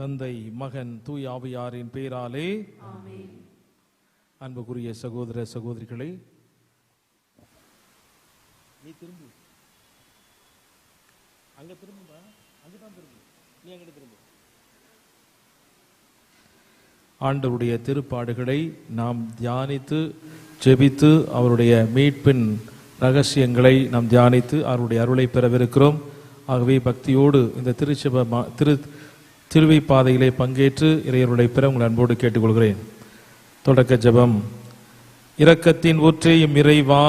தந்தை, மகன், தூய ஆவியாரின் பெயராலே ஆமென். அன்புக்குரிய சகோதர சகோதரிகளை, நீ திரும்பு, அங்க திரும்புமா, அங்கதான் திரும்பு, நீ அங்க திரும்பு. ஆண்டவருடைய திருப்பாடுகளை நாம் தியானித்து ஜெபித்து அவருடைய மீட்பின் ரகசியங்களை நாம் தியானித்து அவருடைய அருளை பெறவிருக்கிறோம். ஆகவே பக்தியோடு இந்த திருவை பாதையிலே பங்கேற்று இறையருளை பெற உங்கள் அன்போடு கேட்டுக்கொள்கிறேன். தொடக்க ஜெபம். இரக்கத்தின் ஊற்றேயும் இறைவா,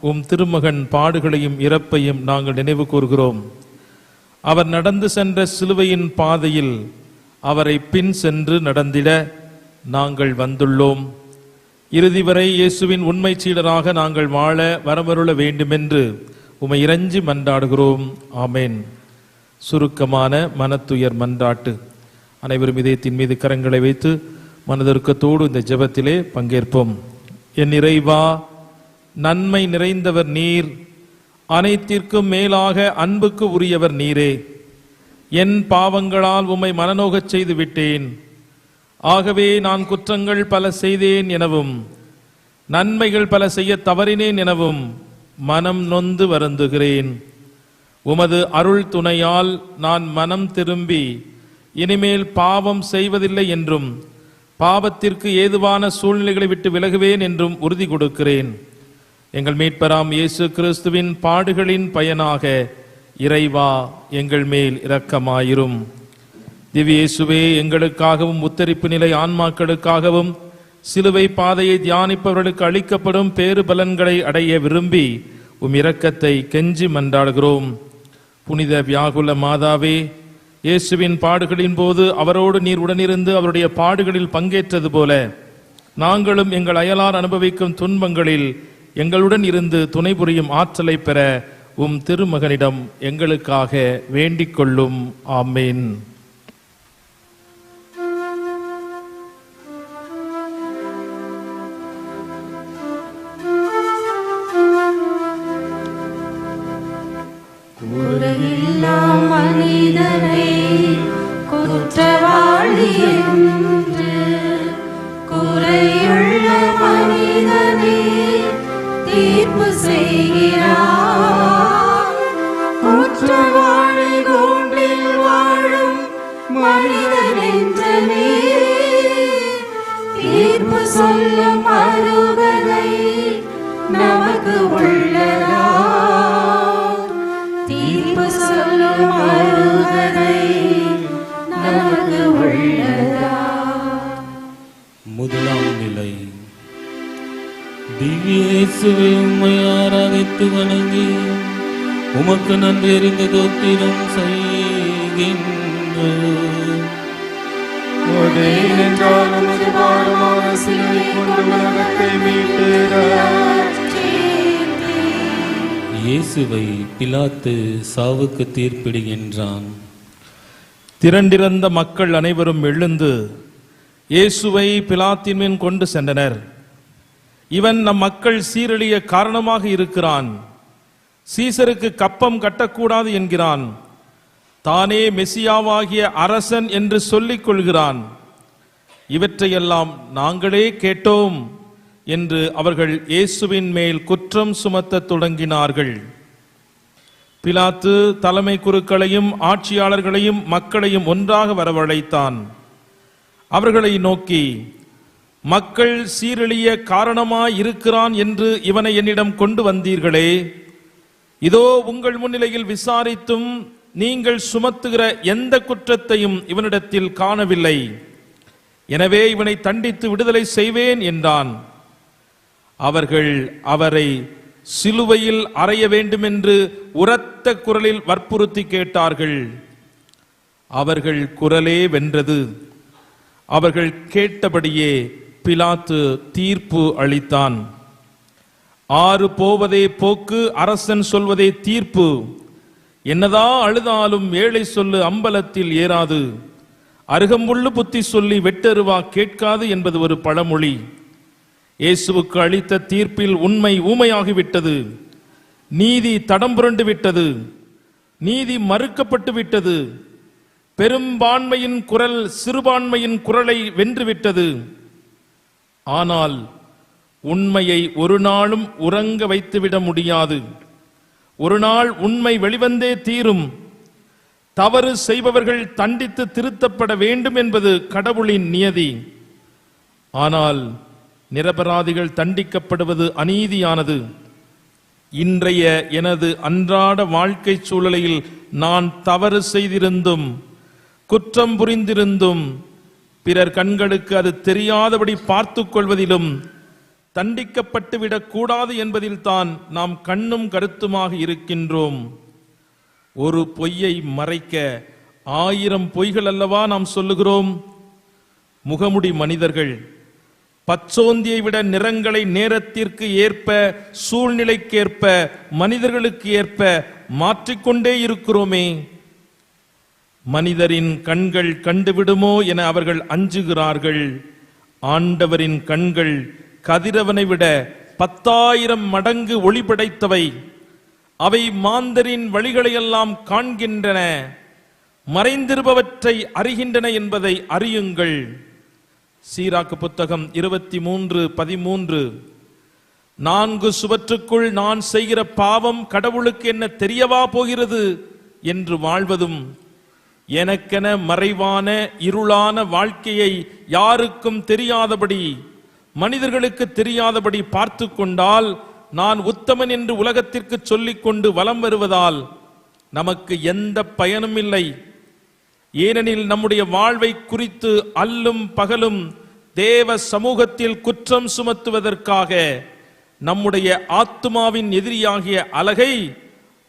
உம் திருமகன் பாடுகளையும் இறப்பையும் நாங்கள் நினைவு கூர்கிறோம். அவர் நடந்து சென்ற சிலுவையின் பாதையில் அவரை பின் சென்று நடந்திட நாங்கள் வந்துள்ளோம். இறுதி வரை இயேசுவின் உண்மை சீடராக நாங்கள் வாழ வரமருள வேண்டுமென்று உம்மை இறைஞ்சி மன்றாடுகிறோம். ஆமேன். சுருக்கமான மனத்துயர் மன்றாட்டு. அனைவரும் இதயத்தின் மீது கரங்களை வைத்து மனதிற்கத்தோடு இந்த ஜெபத்திலே பங்கேற்போம். என் இறைவா, நன்மை நிறைந்தவர் நீர், அனைத்திற்கும் மேலாக அன்புக்கு உரியவர் நீரே. என் பாவங்களால் உம்மை மனநோகச் செய்து விட்டேன். ஆகவே நான் குற்றங்கள் பல செய்தேன் எனவும் நன்மைகள் பல செய்ய தவறினேன் எனவும் மனம் நொந்து வருந்துகிறேன். உமது அருள் துணையால் நான் மனம் திரும்பி இனிமேல் பாவம் செய்வதில்லை என்றும் பாவத்திற்கு ஏதுவான சூழ்நிலைகளை விட்டு விலகுவேன் என்றும் உறுதி கொடுக்கிறேன். எங்கள் மீட்பராம் இயேசு கிறிஸ்துவின் பாடுகளின் பயனாக இறைவா, எங்கள் மேல் இரக்கமாயிரும். திவ்ய இயேசுவே, எங்களுக்காகவும் உத்தரிப்பு நிலை ஆன்மாக்களுக்காகவும் சிலுவை பாதையை தியானிப்பவர்களுக்கு அளிக்கப்படும் பேறு பலன்களை அடைய விரும்பி உம் இரக்கத்தை கெஞ்சி மன்றாடுகிறோம். புனித வியாகுல மாதாவே, இயேசுவின் பாடுகளின் போது அவரோடு நீர் உடனிருந்து அவருடைய பாடுகளில் பங்கேற்றது போல நாங்களும் எங்கள் அயலார் அனுபவிக்கும் துன்பங்களில் எங்களுடன் இருந்து துணை புரியும் ஆற்றலை பெற உம் திருமகனிடம் எங்களுக்காக வேண்டிக் கொள்ளும். ஆமேன். மனிதனை குற்றவாளி என்று குறையுள்ள மனிதனை தீர்ப்பு செய்கிறார். குற்றவாளி கூண்டில் வாழும் மனிதன் என்றே தீர்ப்பு சொல்லும் அருகதை நமக்கு உள்ளதா? தீர்ப்பு சொல்லும் அருகதை நமக்கு உள்ளதா? முதலாம் நிலை. திவ்ய இயேசுவை உம்மை ஆராதித்து வணங்கி உமக்கு நன்றி அறிந்த தோத்திரம் செய்கின்றோம். இயேசுவை பிலாத்து சாவுக்கு தீர்ப்பிடுகின்றான். திரண்டிருந்த மக்கள் அனைவரும் எழுந்து இயேசுவை பிலாத்தின் முன் கொண்டு சென்றனர். இவன் நம் மக்கள் சீரழிய காரணமாக இருக்கிறான். சீசருக்கு கப்பம் கட்டக்கூடாது என்கிறான். தானே மெசியாவாகிய அரசன் என்று சொல்லிக் கொள்கிறான். இவற்றையெல்லாம் நாங்களே கேட்டோம் என்று அவர்கள் இயேசுவின் மேல் குற்றம் சுமத்த தொடங்கினார்கள். பிலாத்து தலைமை குருக்களையும் ஆட்சியாளர்களையும் மக்களையும் ஒன்றாக வரவழைத்தான். அவர்களை நோக்கி, மக்கள் சீரழிய காரணமாய் இருக்கிறான் என்று இவனை என்னிடம் கொண்டு வந்தீர்களே, இதோ உங்கள் முன்னிலையில் விசாரித்தும் நீங்கள் சுமத்துகிற எந்த குற்றத்தையும் இவனிடத்தில் காணவில்லை. எனவே இவனை தண்டித்து விடுதலை செய்வேன் என்றான். அவர்கள் அவரை சிலுவையில் அறைய வேண்டுமென்று உரத்த குரலில் வற்புறுத்தி கேட்டார்கள். அவர்கள் குரலே வென்றது. அவர்கள் கேட்டபடியே பிலாத்து தீர்ப்பு அளித்தான். ஆறு போவதே போக்கு, அரசன் சொல்வதே தீர்ப்பு. என்னதா அழுதாலும் ஏழை சொல்லு அம்பலத்தில் ஏறாது, அருகம்புல்லு புத்தி சொல்லி வெட்டருவா கேட்காது என்பது ஒரு பழமொழி. இயேசுவுக்கு அளித்த தீர்ப்பில் உண்மை ஊமையாகிவிட்டது. நீதி தடம் புரண்டு விட்டது. நீதி மறுக்கப்பட்டு விட்டது. பெரும்பான்மையின் குரல் சிறுபான்மையின் குரலை வென்றுவிட்டது. ஆனால் உண்மையை ஒரு நாளும் உறங்க வைத்துவிட முடியாது. ஒரு நாள் உண்மை வெளிவந்தே தீரும். தவறு செய்பவர்கள் தண்டித்து திருத்தப்பட வேண்டும் என்பது கடவுளின் நியதி. ஆனால் நிரபராதிகள் தண்டிக்கப்படுவது அநீதியானது. இன்றைய எனது அன்றாட வாழ்க்கை சூழலில் நான் தவறு செய்திருந்தும் குற்றம் புரிந்திருந்தும் பிறர் கண்களுக்கு அது தெரியாதபடி பார்த்துக் கொள்வதிலும் தண்டிக்கப்பட்டுவிடக் கூடாது என்பதில் தான் நாம் கண்ணும் கருத்துமாக இருக்கின்றோம். ஒரு பொய்யை மறைக்க 1000 பொய்கள் அல்லவா நாம் சொல்லுகிறோம். முகமுடி மனிதர்கள் பச்சோந்தியை விட நிறங்களை நேரத்திற்கு ஏற்ப சூழ்நிலைக்கேற்ப மனிதர்களுக்கு ஏற்ப மாற்றிக்கொண்டே இருக்கிறோமே. மனிதரின் கண்கள் கண்டுவிடுமோ என அவர்கள் அஞ்சுகிறார்கள். ஆண்டவரின் கண்கள் கதிரவனை விட 10,000 மடங்கு ஒளி படைத்தவை. அவை மாந்தரின் வழிகளையெல்லாம் காண்கின்றன, மறைந்திருப்பவற்றை அறிகின்றன என்பதை அறியுங்கள். சீராக்கு புத்தகம் 23:13. 4 சுவற்றுக்குள் நான் செய்கிற பாவம் கடவுளுக்கு என்ன தெரியவா போகிறது என்று வாழ்வதும், எனக்கென மறைவான இருளான வாழ்க்கையை யாருக்கும் தெரியாதபடி மனிதர்களுக்கு தெரியாதபடி பார்த்து கொண்டால் நான் உத்தமன் என்று உலகத்திற்கு சொல்லிக் கொண்டு வலம் வருவதால் நமக்கு எந்த பயனும் இல்லை. ஏனெனில் நம்முடைய வாழ்வை குறித்து அல்லும் பகலும் தேவ சமூகத்தில் குற்றம் சுமத்துவதற்காக நம்முடைய ஆத்துமாவின் எதிரியாகிய அலகை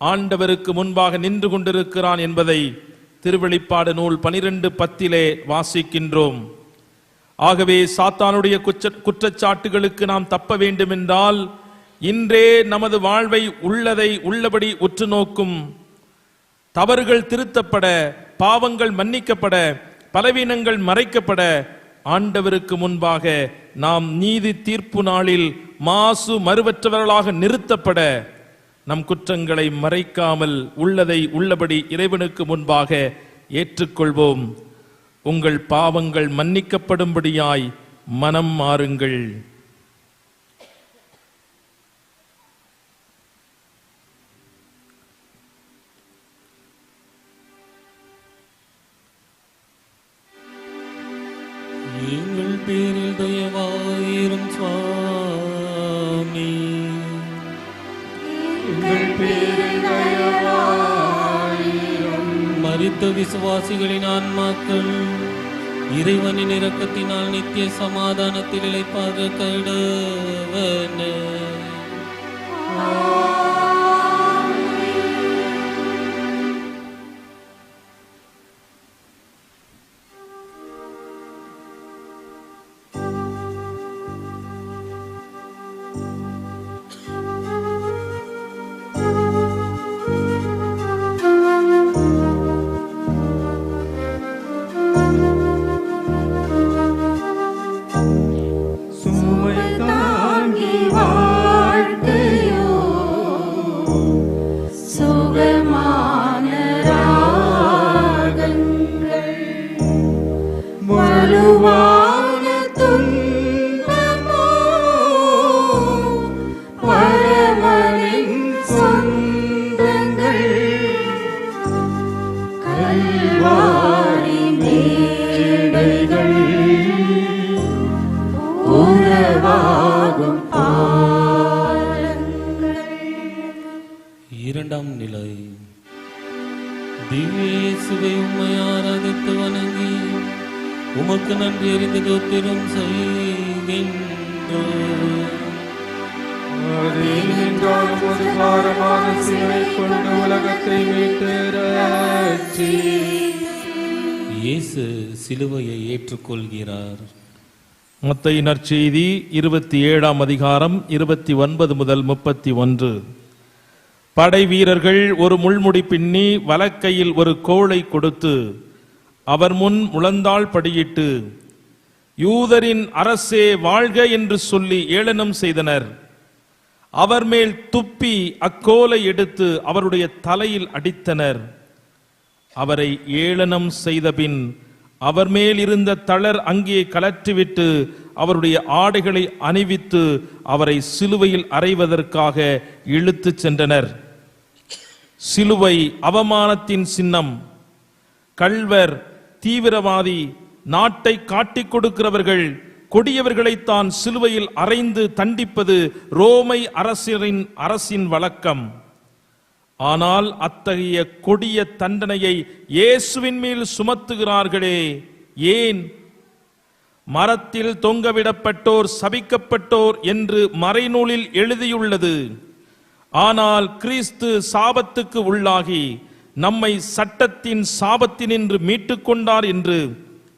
ஆண்டவருக்கு முன்பாக நின்று கொண்டிருக்கிறான் என்பதை திருவெளிப்பாடு நூல் 12:10 வாசிக்கின்றோம். ஆகவே சாத்தானுடைய குற்றச்சாட்டுகளுக்கு நாம் தப்ப வேண்டுமென்றால் இன்றே நமது வாழ்வை உள்ளதை உள்ளபடி உற்று நோக்கும். தவறுகள் திருத்தப்பட, பாவங்கள் மன்னிக்கப்பட, பலவீனங்கள் மறைக்கப்பட, ஆண்டவருக்கு முன்பாக நாம் நீதி தீர்ப்பு நாளில் மாசு மறுவற்றவர்களாக நிறுத்தப்பட, நம் குற்றங்களை மறைக்காமல் உள்ளதை உள்ளபடி இறைவனுக்கு முன்பாக ஏற்றுக்கொள்வோம். உங்கள் பாவங்கள் மன்னிக்கப்படும்படியாய் மனம் மாறுங்கள். எங்கள் பேரில் தயவாயிரும் சுவாமி. எங்கள் பேரில் தயவாயிரும். மரித்த விசுவாசிகளின் ஆன்மாக்கள் இறைவனின் இரக்கத்தினால் நித்திய சமாதானத்தில் இளைப்பாக கடவன. இரண்டாம் நிலை. திவ்ய இயேசுவை உம்மை ஆராதித்து வணங்கி உமக்கு நன்றி அறிந்து தோத்திரம் செய்கின்றோம். உலகத்தை மீட்டு ரட்சி. இயேசு சிலுவையை ஏற்றுக்கொள்கிறார். மத்தேயு நற்செய்தி 27ஆம் அதிகாரம் 29 முதல் 31. படை வீரர்கள் ஒரு முள்முடி பின்னி வலக்கையில் ஒரு கோலை கொடுத்து அவர் முன் முழந்தாள் படியிட்டு, யூதரின் அரசே வாழ்க என்று சொல்லி ஏளனம் செய்தனர். அவர் மேல் துப்பி அக்கோலை எடுத்து அவருடைய தலையில் அடித்தனர். அவரை ஏளனம் செய்தபின் அவர் மேல் இருந்த தளர் அங்கே கலற்றிவிட்டு அவருடைய ஆடைகளை அணிவித்து அவரை சிலுவையில் அறைவதற்காக இழுத்துச் சென்றனர். சிலுவை அவமானத்தின் சின்னம். கள்வர், தீவிரவாதி, நாட்டை காட்டிக் கொடுக்கிறவர்கள், கொடியவர்களைத்தான் சிலுவையில் அறைந்து தண்டிப்பது ரோமை அரசின் வழக்கம். ஆனால் அத்தகைய கொடிய தண்டனையை இயேசுவின் மேல் சுமத்துகிறார்களே ஏன்? மரத்தில் தொங்கவிடப்பட்டோர் சபிக்கப்பட்டோர் என்று மறைநூலில் எழுதியுள்ளது. ஆனால் கிறிஸ்து சாபத்துக்கு உள்ளாகி நம்மை சட்டத்தின் சாபத்தினின்று மீட்டுக் கொண்டார் என்று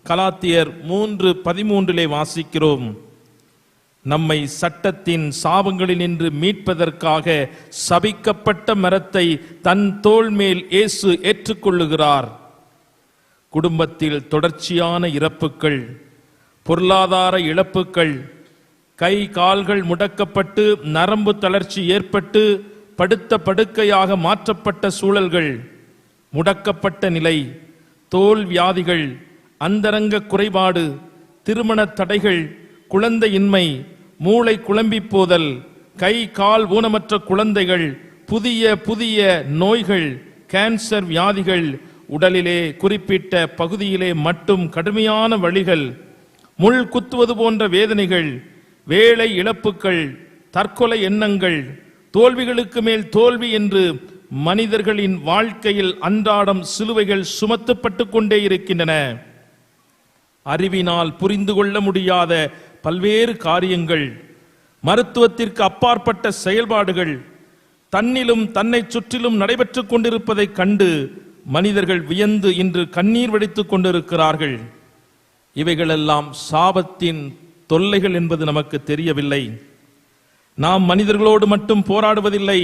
கலாத்தியர் 3:13 வாசிக்கிறோம். நம்மை சட்டத்தின் சாபங்களினின்று மீட்பதற்காக சபிக்கப்பட்ட மரத்தை தன் தோள் மேல் இயேசு ஏற்றுக்கொள்ளுகிறார். குடும்பத்தில் தொடர்ச்சியான இறப்புகள், பொருளாதார இழப்புகள், கை கால்கள் முடக்கப்பட்டு நரம்பு தளர்ச்சி ஏற்பட்டு படுத்த படுக்கையாக மாற்றப்பட்ட சூழல்கள், முடக்கப்பட்ட நிலை, தோல் வியாதிகள், அந்தரங்க குறைபாடு, திருமண தடைகள், குழந்தையின்மை, மூளை குழம்பி போதல், கை கால் ஊனமற்ற குழந்தைகள், புதிய புதிய நோய்கள், கேன்சர் வியாதிகள், உடலிலே குறிப்பிட்ட பகுதியிலே மட்டும் கடுமையான வலிகள், முள் குத்துவது போன்ற வேதனைகள், வேலை இழப்புகள், தற்கொலை எண்ணங்கள், தோல்விகளுக்கு மேல் தோல்வி என்று மனிதர்களின் வாழ்க்கையில் அன்றாடம் சிலுவைகள் சுமத்தப்பட்டு கொண்டே இருக்கின்றன. அறிவினால் புரிந்து கொள்ள முடியாத பல்வேறு காரியங்கள், மருத்துவத்திற்கு அப்பாற்பட்ட செயல்பாடுகள் தன்னிலும் தன்னை சுற்றிலும் நடைபெற்றுக் கொண்டிருப்பதை கண்டு மனிதர்கள் வியந்து இன்று கண்ணீர் வடித்துக் கொண்டிருக்கிறார்கள். இவைகளெல்லாம் சாபத்தின் தொல்லைகள் என்பது நமக்கு தெரியவில்லை. நாம் மனிதர்களோடு மட்டும் போராடுவதில்லை.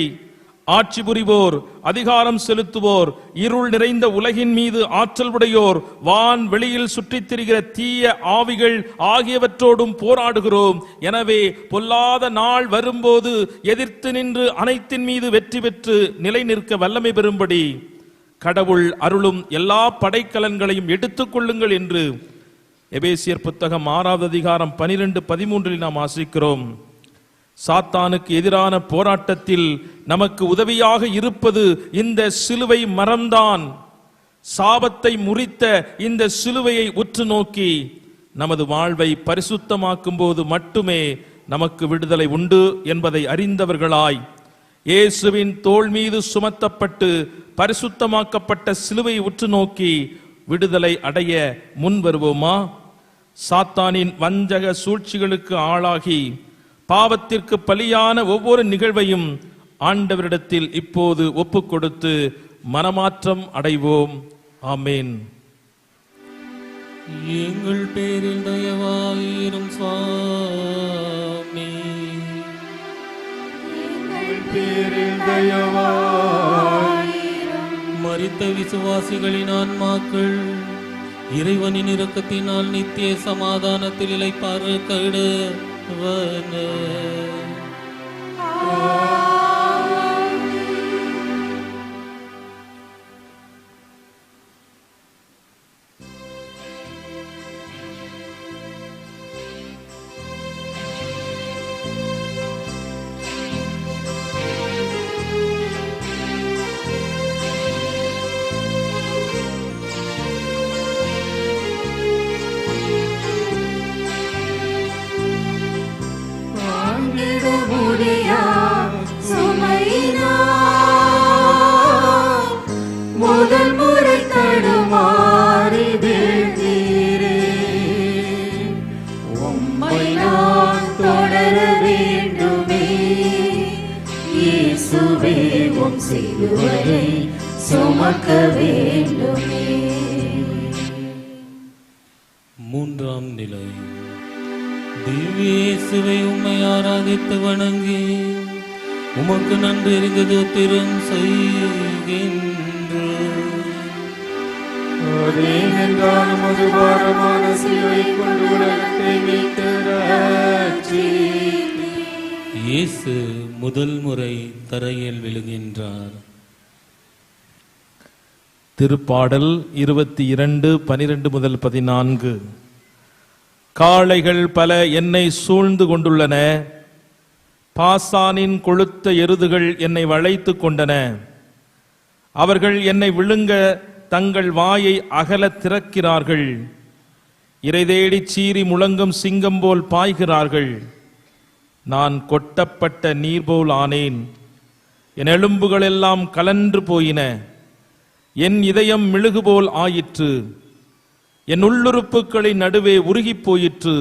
ஆட்சி புரிவோர், அதிகாரம் செலுத்துவோர், இருள் நிறைந்த உலகின் மீது ஆற்றல் உடையோர், வான் வெளியில் சுற்றித் திரிகிற தீய ஆவிகள் ஆகியவற்றோடும் போராடுகிறோம். எனவே பொல்லாத நாள் வரும்போது எதிர்த்து நின்று அனைத்தின் மீது வெற்றி பெற்று நிலை நிற்க வல்லமை பெறும்படி கடவுள் அருளும் எல்லா படைக்கலன்களையும் எடுத்துக் கொள்ளுங்கள் என்று எபேசியர் புத்தகம் 6வது அதிகாரம் 12-13 நாம் வாசிக்கிறோம். சாத்தானுக்கு எதிரான போராட்டத்தில் நமக்கு உதவியாக இருப்பது இந்த சிலுவை மரம்தான். சாபத்தை முறித்த இந்த சிலுவையை உற்று நோக்கி நமது வாழ்வை பரிசுத்தமாக்கும் போது மட்டுமே நமக்கு விடுதலை உண்டு என்பதை அறிந்தவர்களாய் இயேசுவின் தோள் மீது சுமத்தப்பட்டு பரிசுத்தமாக்கப்பட்ட சிலுவையை உற்று நோக்கி விடுதலை அடைய முன் வருவோமா? சாத்தானின் வஞ்சக சூழ்ச்சிகளுக்கு ஆளாகி பாவத்திற்கு பலியான ஒவ்வொரு நிகழ்வையும் ஆண்டவரிடத்தில் இப்போது ஒப்புக் கொடுத்து மனமாற்றம் அடைவோம். ஆமேன். எங்கள் பேரில் தயவாயிரும் சுவாமி, எங்கள் பேரில் தயவாயிரும். மரித்த விசுவாசிகளின் ஆன்மாக்கள் இறைவனின் இரக்கத்தினால் நித்திய சமாதானத்தில் இளைப்பாறுக. முதல் முறை தடுமாறி வீழ்ந்தீரே, உம்மை நான் தொடர வேண்டுமே. இயேசுவே உம் சிலுவையை சுமக்க வேண்டுமே. மூன்றாம் நிலை. திவ்யேசுவை உம்மை ஆராதித்து வணங்கி உமக்கு நன்றி அறிந்தது திறம் செய்கின்ற மதுபாரமான சிலுவை கொண்டு உலகத்தை மீட்டு ரட்சித்தீர். இயேசு முதல் முறை தரையில் விழுகின்றார். திருப்பாடல் 22:12 முதல் 14. காளைகள் பல என்னை சூழ்ந்து கொண்டுள்ளன, பாசானின் கொழுத்த எருதுகள் என்னை வளைத்து கொண்டன. அவர்கள் என்னை விழுங்க தங்கள் வாயை அகல திறக்கிறார்கள். இரைதேடி சீறி முழங்கும் சிங்கம் போல் பாய்கிறார்கள். நான் கொட்டப்பட்ட நீர் போல் ஆனேன், என் எலும்புகள் எல்லாம் கலன்று போயின. என் இதயம் மெழுகுபோல் ஆயிற்று, என் உள்ளுறுப்புகளின் நடுவே உருகி போயிற்று.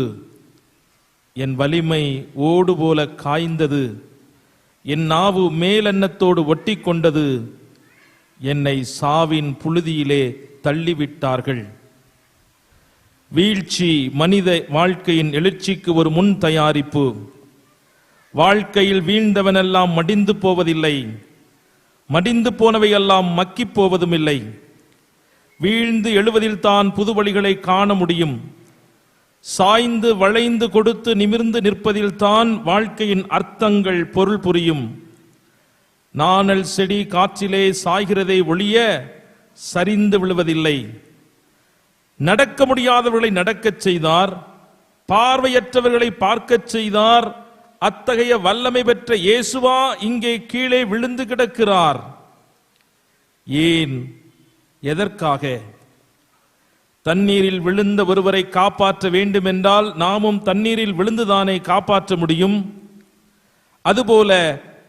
என் வலிமை ஓடு போல காய்ந்தது, என் நாவு மேலெண்ணத்தோடு ஒட்டி கொண்டது. என்னை சாவின் புழுதியிலே தள்ளிவிட்டார்கள். வீழ்ச்சி மனித வாழ்க்கையின் எழுச்சிக்கு ஒரு முன் தயாரிப்பு. வாழ்க்கையில் வீழ்ந்தவனெல்லாம் மடிந்து போவதில்லை, மடிந்து போனவையெல்லாம் மக்கி போவதும் இல்லை. வீழ்ந்து எழுவதில் தான் புது வழிகளை காண முடியும். சாய்ந்து வளைந்து கொடுத்து நிமிர்ந்து நிற்பதில் தான் வாழ்க்கையின் அர்த்தங்கள் பொருள் புரியும். நாணல் செடி காற்றிலே சாய்கிறதை ஒழிய சரிந்து விழுவதில்லை. நடக்க முடியாதவர்களை நடக்கச் செய்தார், பார்வையற்றவர்களை பார்க்கச் செய்தார். அத்தகைய வல்லமை பெற்ற இயேசுவா இங்கே கீழே விழுந்து கிடக்கிறார். ஏன், எதற்காக? தண்ணீரில் விழுந்த ஒருவரை காப்பாற்ற வேண்டும் என்றால் நாமும் தண்ணீரில் விழுந்துதானே காப்பாற்ற முடியும். அதுபோல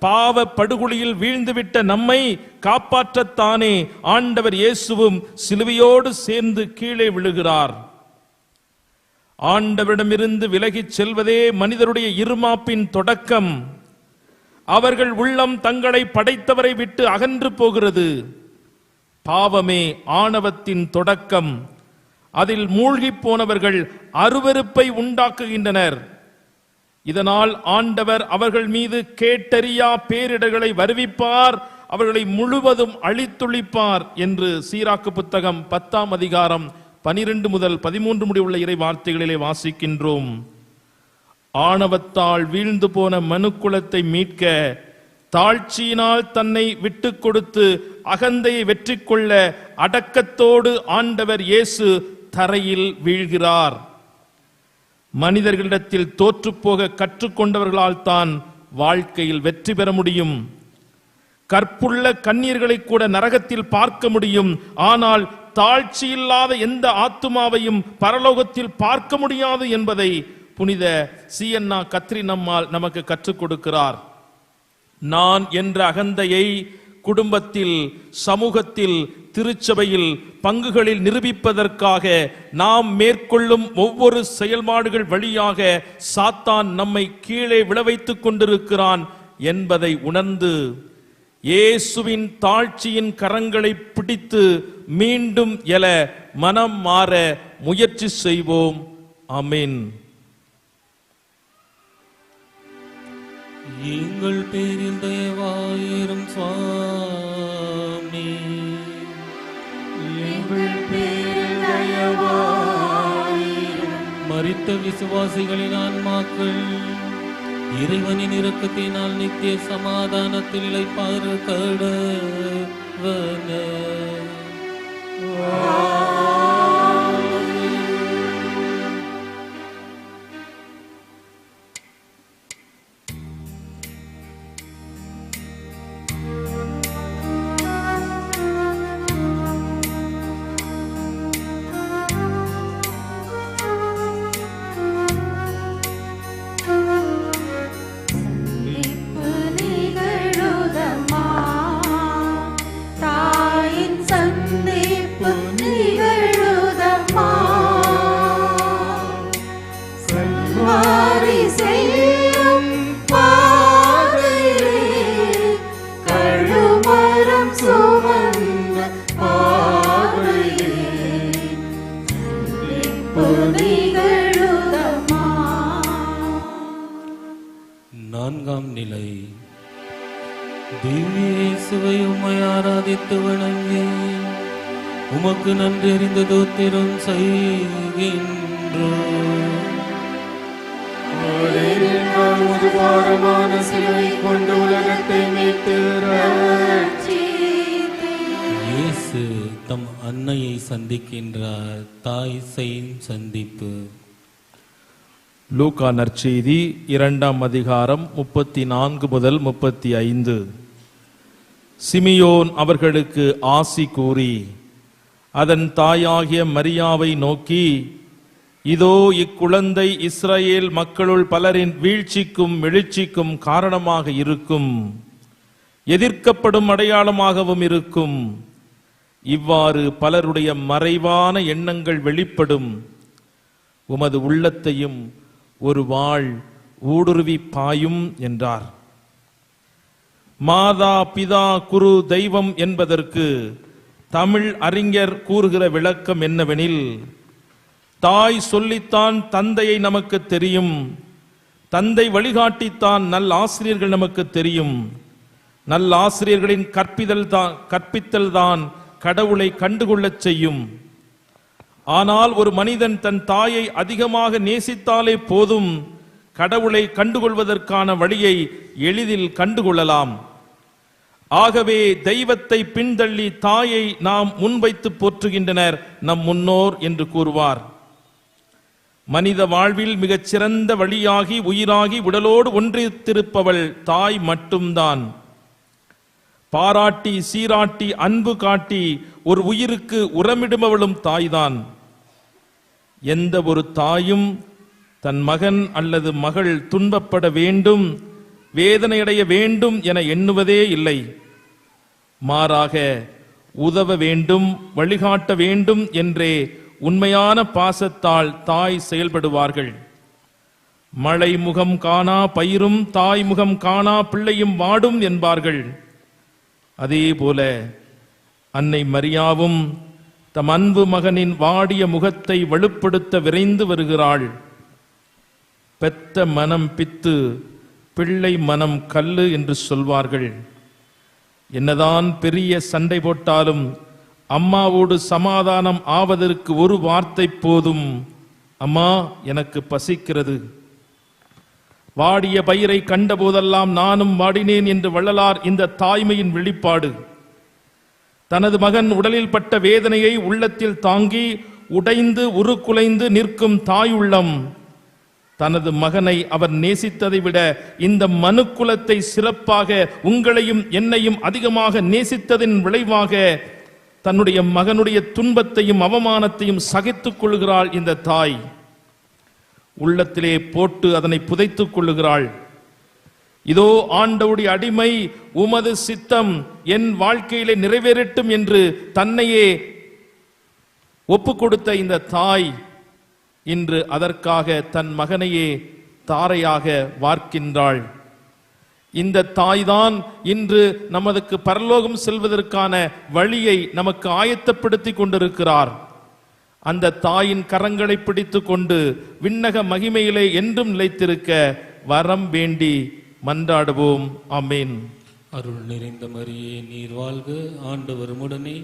பாவ படுகொலியில் வீழ்ந்துவிட்ட நம்மை காப்பாற்றத்தானே ஆண்டவர் இயேசுவும் சிலுவையோடு சேர்ந்து கீழே விழுகிறார். ஆண்டவரிடமிருந்து விலகிச் செல்வதே மனிதருடைய இருமாப்பின் தொடக்கம். அவர்கள் உள்ளம் தங்களை படைத்தவரை விட்டு அகன்று போகிறது. பாவமே ஆணவத்தின் தொடக்கம். அதில் மூழ்கி போனவர்கள் அருவருப்பை உண்டாக்குகின்றனர். இதனால் ஆண்டவர் அவர்கள் மீது கேட்டறியா பேரிடர்களை வருவிப்பார், அவர்களை முழுவதும் அழித்துளிப்பார் என்று சீராக்கு புத்தகம் 10ஆம் அதிகாரம் 12 முதல் 13 முடிவுள்ள இறை வார்த்தைகளிலே வாசிக்கின்றோம். ஆணவத்தால் வீழ்ந்து போன மனுக்குலத்தை மீட்க, தாழ்ச்சியினால் தன்னை விட்டு கொடுத்து அகந்தையை வெற்றி கொள்ள அடக்கத்தோடு ஆண்டவர் இயேசு தரையில் வீழ்கிறார். மனிதர்களிடத்தில் தோற்றுப்போக கற்றுக்கொண்டவர்களால் தான் வாழ்க்கையில் வெற்றி பெற முடியும். கற்புள்ள கண்ணீர்களை கூட நரகத்தில் பார்க்க முடியும். ஆனால் தாழ்ச்சி இல்லாத எந்த ஆத்துமாவையும் பரலோகத்தில் பார்க்க முடியாது என்பதை புனித சியன்னா கத்ரினம்மாள் நமக்கு கற்றுக் கொடுக்கிறார். நான் என்ற அகந்தையை குடும்பத்தில், சமூகத்தில், திருச்சபையில், பங்குகளில் நிரூபிப்பதற்காக நாம் மேற்கொள்ளும் ஒவ்வொரு செயல்பாடுகள் வழியாக சாத்தான் நம்மை கீழே விழவைத்துக் கொண்டிருக்கிறான் என்பதை உணர்ந்து இயேசுவின் தாழ்ச்சியின் கரங்களை பிடித்து மீண்டும் எழ மனம் மாற முயற்சி செய்வோம். ஆமென். எங்கள் பேரில் தயவாயிரும் சுவாமி, எங்கள் பேரில் தயவாயிரும். மரித்த விசுவாசிகளின் ஆன்மாக்கள் இறைவனின் இரக்கத்தினால் நித்திய சமாதானத்தில் இளைப்பாறு கடவன. நான்காம் நிலை. திவ்ய இயேசுவை உம்மை ஆராதித்து வணங்கி உமக்கு நன்றி அறிந்த தோத்திரம் செய்கின்றோம். உமது பாரமான சிலுவை கொண்டு உலகத்தை மீட்டு இயேசு தம் அன்னையை சந்திக்கின்றார். தாய் செய்யும் சந்திப்பு. லூக்கா நற்செய்தி 2ஆம் அதிகாரம் 34 முதல் 35. சிமியோன் அவர்களுக்கு ஆசி கூறி அதன் தாயாகிய மரியாவை நோக்கி, இதோ இக்குழந்தை இஸ்ரவேல் மக்களுள் பலரின் வீழ்ச்சிக்கும் எழுச்சிக்கும் காரணமாக இருக்கும், எதிர்க்கப்படும் அடையாளமாகவும் இருக்கும். இவ்வாறு பலருடைய மறைவான எண்ணங்கள் வெளிப்படும். உமது உள்ளத்தையும் ஒரு வாள் ஊடுருவி பாயும் என்றார். மாதா பிதா குரு தெய்வம் என்பதற்கு தமிழ் அறிஞர் கூறுகிற விளக்கம் என்னவெனில், தாய் சொல்லித்தான் தந்தையை நமக்கு தெரியும், தந்தை வழிகாட்டித்தான் நல் ஆசிரியர்கள் நமக்கு தெரியும், நல் ஆசிரியர்களின் கற்பித்தல் தான் கடவுளை கண்டுகொள்ளச் செய்யும். ஆனால் ஒரு மனிதன் தன் தாயை அதிகமாக நேசித்தாலே போதும், கடவுளை கண்டுகொள்வதற்கான வழியை எளிதில் கண்டுகொள்ளலாம். ஆகவே தெய்வத்தை பின்தள்ளி தாயை நாம் முன்வைத்து போற்றுகின்றனர் நம் முன்னோர் என்று கூறுவார். மனித வாழ்வில் மிகச் சிறந்த வழியாகி உயிராகி உடலோடு ஒன்றித்திருப்பவள் தாய் மட்டும்தான். பாராட்டி சீராட்டி அன்பு காட்டி ஒரு உயிருக்கு உரமிடுபவளும் தாய்தான். எந்த ஒரு தாயும் தன் மகன் அல்லது மகள் துன்பப்பட வேண்டும், வேதனையடைய வேண்டும் என எண்ணுவதே இல்லை. மாறாக உதவ வேண்டும், வழிகாட்ட வேண்டும் என்றே உண்மையான பாசத்தால் தாய் செயல்படுவார்கள். மழை முகம் காணா பயிரும் தாய் முகம் காணா பிள்ளையும் வாடும் என்பார்கள். அதே போல அன்னை மரியாவும் தம் அன்பு மகனின் வாடிய முகத்தை வலுப்படுத்த விரைந்து வருகிறாள். பெத்த மனம் பித்து, பிள்ளை மனம் கல்லு என்று சொல்வார்கள். என்னதான் பெரிய சண்டை போட்டாலும் அம்மாவோடு சமாதானம் ஆவதற்கு ஒரு வார்த்தை போதும், அம்மா எனக்கு பசிக்கிறது. வாடிய பயிரை கண்டபோதெல்லாம் நானும் வாடினேன் என்று வள்ளலார் இந்த தாய்மையின் வெளிப்பாடு. தனது மகன் உடலில் பட்ட வேதனையை உள்ளத்தில் தாங்கி உடைந்து உருக்குலைந்து நிற்கும் தாய் உள்ளம், தனது மகனை அவர் நேசித்ததை விட இந்த மனுக்குலத்தை சிறப்பாக உங்களையும் என்னையும் அதிகமாக நேசித்ததின் விளைவாக தன்னுடைய மகனுடைய துன்பத்தையும் அவமானத்தையும் சகித்துக் கொள்கிறாள் இந்த தாய். உள்ளத்திலே போட்டு அதனை புதைத்துக் கொள்ளுகிறாள். இதோ ஆண்டவருடைய அடிமை, உமது சித்தம் என் வாழ்க்கையிலே நிறைவேறட்டும் என்று தன்னையே ஒப்பு கொடுத்த இந்த தாய் இன்று அதற்காக தன் மகனையே தாரையாக வார்க்கின்றாள். இந்த தாய்தான் இன்று நமக்கு பரலோகம் செல்வதற்கான வழியை நமக்கு ஆயத்தப்படுத்தி கொண்டிருக்கிறார். அந்த தாயின் கரங்களை பிடித்து கொண்டு விண்ணக மகிமையிலே என்றும் நிலைத்திருக்க வரம் வேண்டி மன்றாடுவோம். ஆமென். அருள் நிறைந்த மரியே, நீர் வாழ்க, ஆண்டவர் உம்முடனே,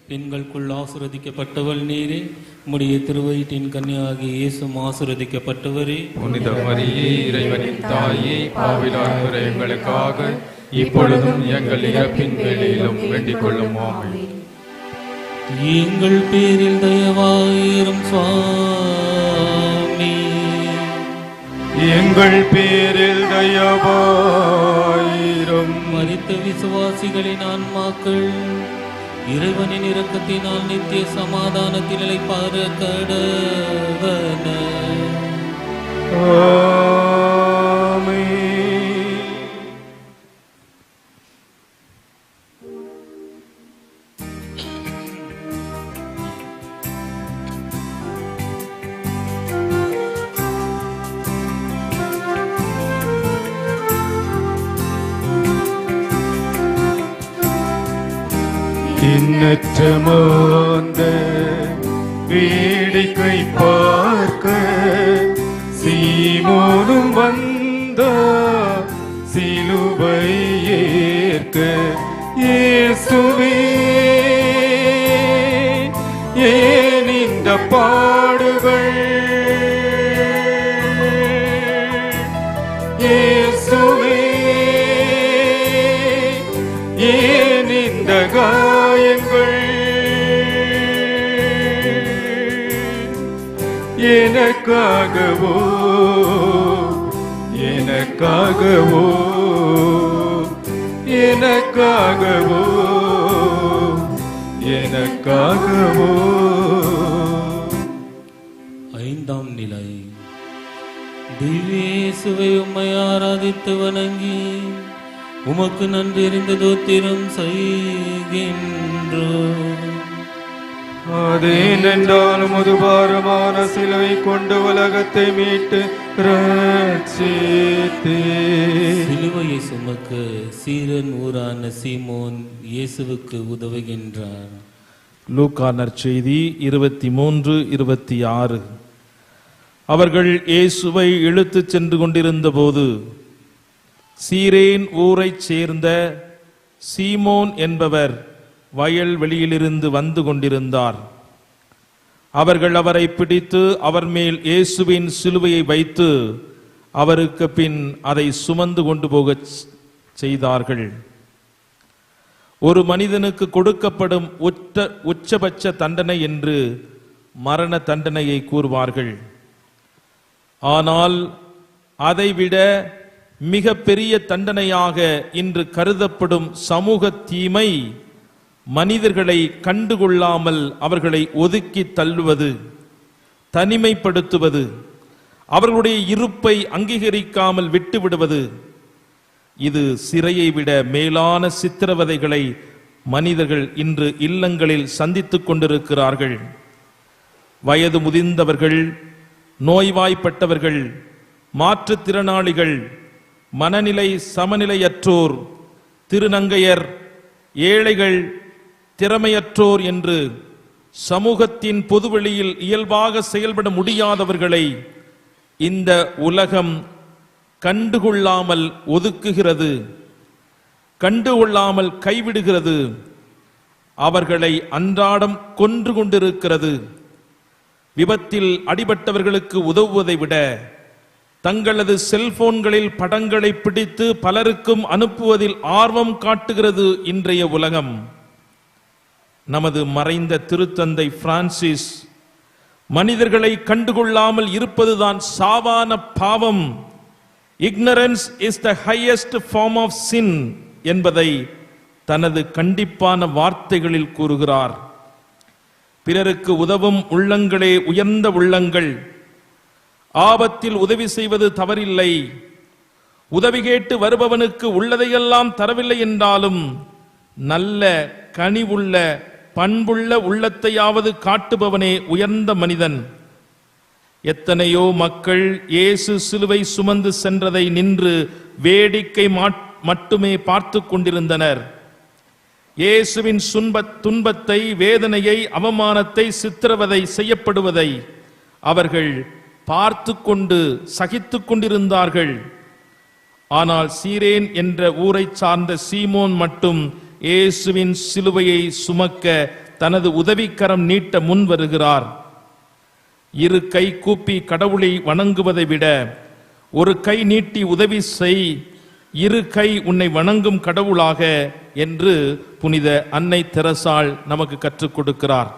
பெண்களுக்குள் ஆசீர்வதிக்கப்பட்டவள் நீரே, உம்முடைய திருவயிற்றின் கன்னியாகிய இயேசுவும் ஆசீர்வதிக்கப்பட்டவரே. புனித மரியே, இறைவனின் தாயே, பாவிலாகிற எங்களுக்காக இப்பொழுதும் எங்கள் இறப்பின் வேளையிலும் வேண்டிக் கொள்ளும். ஆமென். எங்கள் பேரில் தயவாயிரும் சுவாமி, எங்கள் பேரில் தயவாயிரும். மரித்த விசுவாசிகளின் ஆன்மாக்கள் இறைவனின் இரக்கத்தினால் நித்திய சமாதானத்தில் இளைப்பாற கடவன. ஆமென். எண்ணற்ற மாந்த வேடிக்கை பார்க்க சீமோனும் வந்த சிலுவை ஏற்க. இயேசுவே, ஏன் இந்த பாடுகள்? இயேசுவே, ஏன் இந்த காயங்கள்? எனக்காகவோ எனக்காகவோ எனக்காகவோ எனக்காகவோ. ஐந்தாம் நிலை. திவ்யேசுவை உம்மை ஆராதித்து வணங்கி உமக்கு நன்றி அறிந்த தோத்திரம் செய்கின்றோம். அதேனென்றாலும் மதுபாரமான சிலுவை கொண்டு உலகத்தை மீட்டு ரட்சித்தே. சிலுவையை சுமக்க சீரன் ஊரான சீமோன் இயேசுவுக்கு உதவுகின்றார். லூக்கா நற்செய்தி 23-26. அவர்கள் இயேசுவை இழுத்துச் சென்று கொண்டிருந்த போது சீரேன் ஊரைச் சேர்ந்த சீமோன் என்பவர் வயல் வெளியிலிருந்து வந்து கொண்டிருந்தார். அவர்கள் அவரை பிடித்து அவர் மேல் இயேசுவின் சிலுவையை வைத்து அவருக்கு பின் அதை சுமந்து கொண்டு போகச் செய்தார்கள். ஒரு மனிதனுக்கு கொடுக்கப்படும் உச்சபட்ச தண்டனை என்று மரண தண்டனையை கூறுவார்கள். ஆனால் அதைவிட மிக பெரிய தண்டனையாக இன்று கருதப்படும் சமூக தீமை மனிதர்களை கண்டுகொள்ளாமல் அவர்களை ஒதுக்கி தள்ளுவது, தனிமைப்படுத்துவது, அவர்களுடைய இருப்பை அங்கீகரிக்காமல் விட்டுவிடுவது. இது சிறையை விட மேலான சித்திரவதைகளை மனிதர்கள் இன்று இல்லங்களில் சந்தித்துக் கொண்டிருக்கிறார்கள். வயது முதிர்ந்தவர்கள், நோய்வாய்ப்பட்டவர்கள், மாற்றுத்திறனாளிகள், மனநிலை சமநிலையற்றோர், திருநங்கையர், ஏழைகள், திறமையற்றோர் என்று சமூகத்தின் பொதுவெளியில் இயல்பாக செயல்பட முடியாதவர்களை இந்த உலகம் கண்டுகொள்ளாமல் ஒதுக்குகிறது, கண்டுகொள்ளாமல் கைவிடுகிறது. அவர்களை அன்றாடம் கொன்று கொண்டிருக்கிறது. விபத்தில் அடிபட்டவர்களுக்கு உதவுவதை விட தங்களது செல்போன்களில் படங்களை பிடித்து பலருக்கும் அனுப்புவதில் ஆர்வம் காட்டுகிறது இன்றைய உலகம். நமது மறைந்த திருத்தந்தை பிரான்சிஸ் மனிதர்களை கண்டுகொள்ளாமல் இருப்பதுதான் சாவான பாவம், ignorance is the highest form of sin என்பதை தனது கண்டிப்பான வார்த்தைகளில் கூறுகிறார். பிறருக்கு உதவும் உள்ளங்களே உயர்ந்த உள்ளங்கள். ஆபத்தில் உதவி செய்வது தவறில்லை. உதவி கேட்டு வருபவனுக்கு உள்ளதையெல்லாம் தரவில்லை என்றாலும் நல்ல கனிவுள்ள பண்புள்ள உள்ளத்தையாவது காட்டுபவனே உயர்ந்த மனிதன். எத்தனையோ மக்கள் இயேசு சிலுவை சுமந்து சென்றதை நின்று வேடிக்கை மட்டுமே பார்த்து கொண்டிருந்தனர். இயேசுவின் துன்பத்தை, வேதனையை, அவமானத்தை, சித்திரவதை செய்யப்படுவதை அவர்கள் பார்த்து கொண்டு சகித்துக் கொண்டிருந்தார்கள். ஆனால் சீரேன் என்ற ஊரை சார்ந்த சீமோன் மட்டும் இயேசுவின் சிலுவையை சுமக்க தனது உதவிக்கரம் நீட்ட முன் வருகிறார். இரு கை கூப்பி கடவுளை வணங்குவதை விட ஒரு கை நீட்டி உதவி செய், இரு கை உன்னை வணங்கும் கடவுளாக என்று புனித அன்னை தெரசாள் நமக்கு கற்றுக் கொடுக்கிறார்.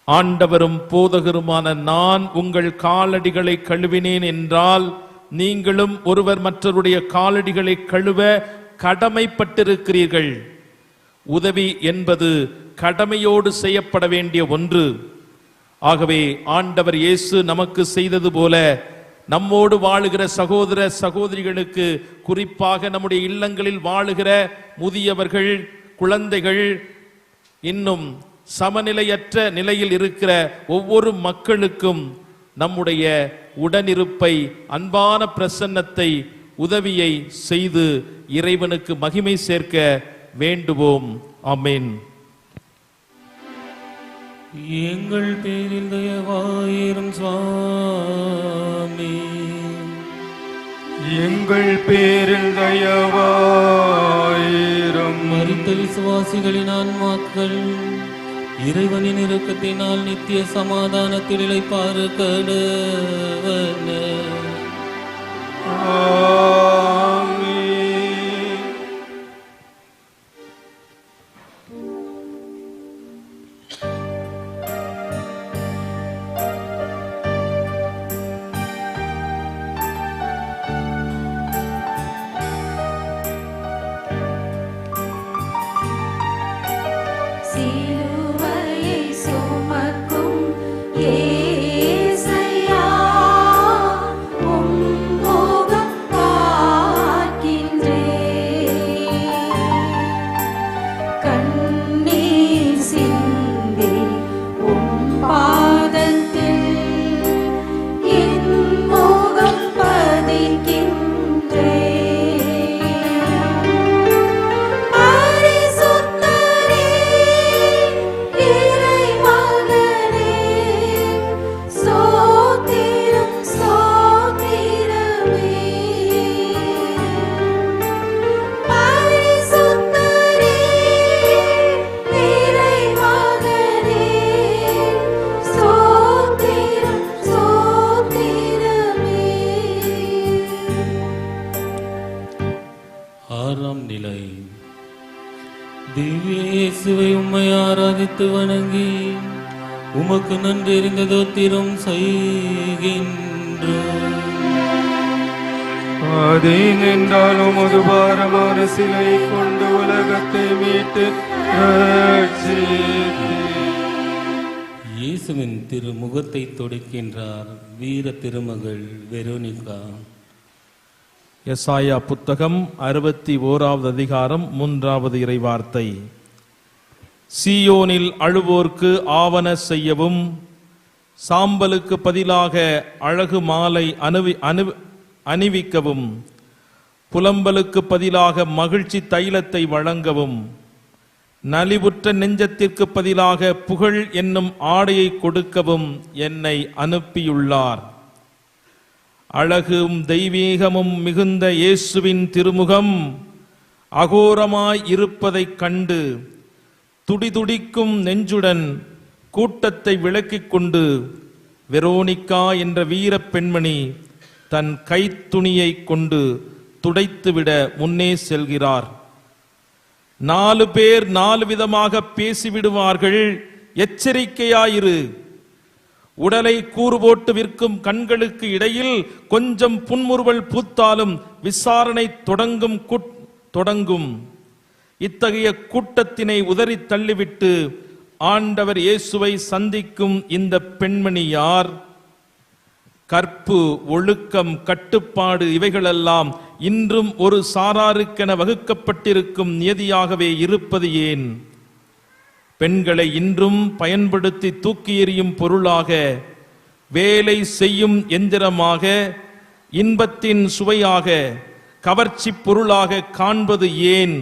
ஆண்டவரும் போதகருமான நான் உங்கள் காலடிகளை கழுவினேன் என்றால் நீங்களும் ஒருவர் மற்றவருடைய காலடிகளை கழுவ கடமைப்பட்டிருக்கிறீர்கள். உதவி என்பது கடமையோடு செய்யப்பட வேண்டிய ஒன்று. ஆகவே ஆண்டவர் இயேசு நமக்கு செய்தது போல நம்மோடு வாழுகிற சகோதர சகோதரிகளுக்கு, குறிப்பாக நம்முடைய இல்லங்களில் வாழுகிற முதியவர்கள், குழந்தைகள், இன்னும் சமநிலையற்ற நிலையில் இருக்கிற ஒவ்வொரு மக்களுக்கும் நம்முடைய உடனிருப்பை, அன்பான பிரசன்னத்தை, உதவியை செய்து இறைவனுக்கு மகிமை சேர்க்க வேண்டுவோம். ஆமென். எங்கள் பேரில் தயவாயிரும் சுவாமி, எங்கள் பேரில் தயவாயிரும். மரித்த விசுவாசிகளின் ஆன்மாக்கள் இறைவனின் இரக்கத்தினால் நித்திய சமாதானத்தில் இளைப்பாறு கடவன. 6ஆம் நிலை. திவ்ய இயேசுவை உம்மை ஆராதித்து வணங்கி உமக்கு நன்றி அறிந்த தோத்திரம் செய்கின்றோம். அதே நின்றாலும் ஒரு பாரமான சிலை கொண்டு உலகத்தை மீட்டு இயேசுவின் திருமுகத்தை தொடுக்கின்றார் வீர திருமகள் வெரோனிகா. எசாயா புத்தகம் 61வது அதிகாரம் 3வது இறைவார்த்தை. சீயோனில் அழுவோர்க்கு ஆவன செய்யவும், சாம்பலுக்கு பதிலாக அழகு மாலை அணிவிக்கவும், புலம்பலுக்கு பதிலாக மகிழ்ச்சி தைலத்தை வழங்கவும், நலிவுற்ற நெஞ்சத்திற்கு பதிலாக புகழ் என்னும் ஆடையை கொடுக்கவும் என்னை அனுப்பியுள்ளார். அழகும் தெய்வீகமும் மிகுந்த இயேசுவின் திருமுகம் அகோரமாய் இருப்பதைக் கண்டு துடிதுடிக்கும் நெஞ்சுடன் கூட்டத்தை விலக்கிக் கொண்டு வெரோனிகா என்ற வீர பெண்மணி தன் கைத்துணியை கொண்டு துடைத்துவிட முன்னே செல்கிறார். 4 பேர் 4 விதமாக பேசிவிடுவார்கள், எச்சரிக்கையாயிரு. உடலை கூறு போட்டு விற்கும் கண்களுக்கு இடையில் கொஞ்சம் புன்முறுவல் பூத்தாலும் விசாரணை தொடங்கும். இத்தகைய கூட்டத்தினை உதறி தள்ளிவிட்டு ஆண்டவர் இயேசுவை சந்திக்கும் இந்த பெண்மணி யார்? கற்பு, ஒழுக்கம், கட்டுப்பாடு இவைகளெல்லாம் இன்றும் ஒரு சாராருக்கென வகுக்கப்பட்டிருக்கும் நியதியாகவே இருப்பது ஏன்? பெண்களை இன்றும் பயன்படுத்தி தூக்கி எறியும் பொருளாக, வேலை செய்யும் எந்திரமாக, இன்பத்தின் சுவையாக, கவர்ச்சி பொருளாக காண்பது ஏன்?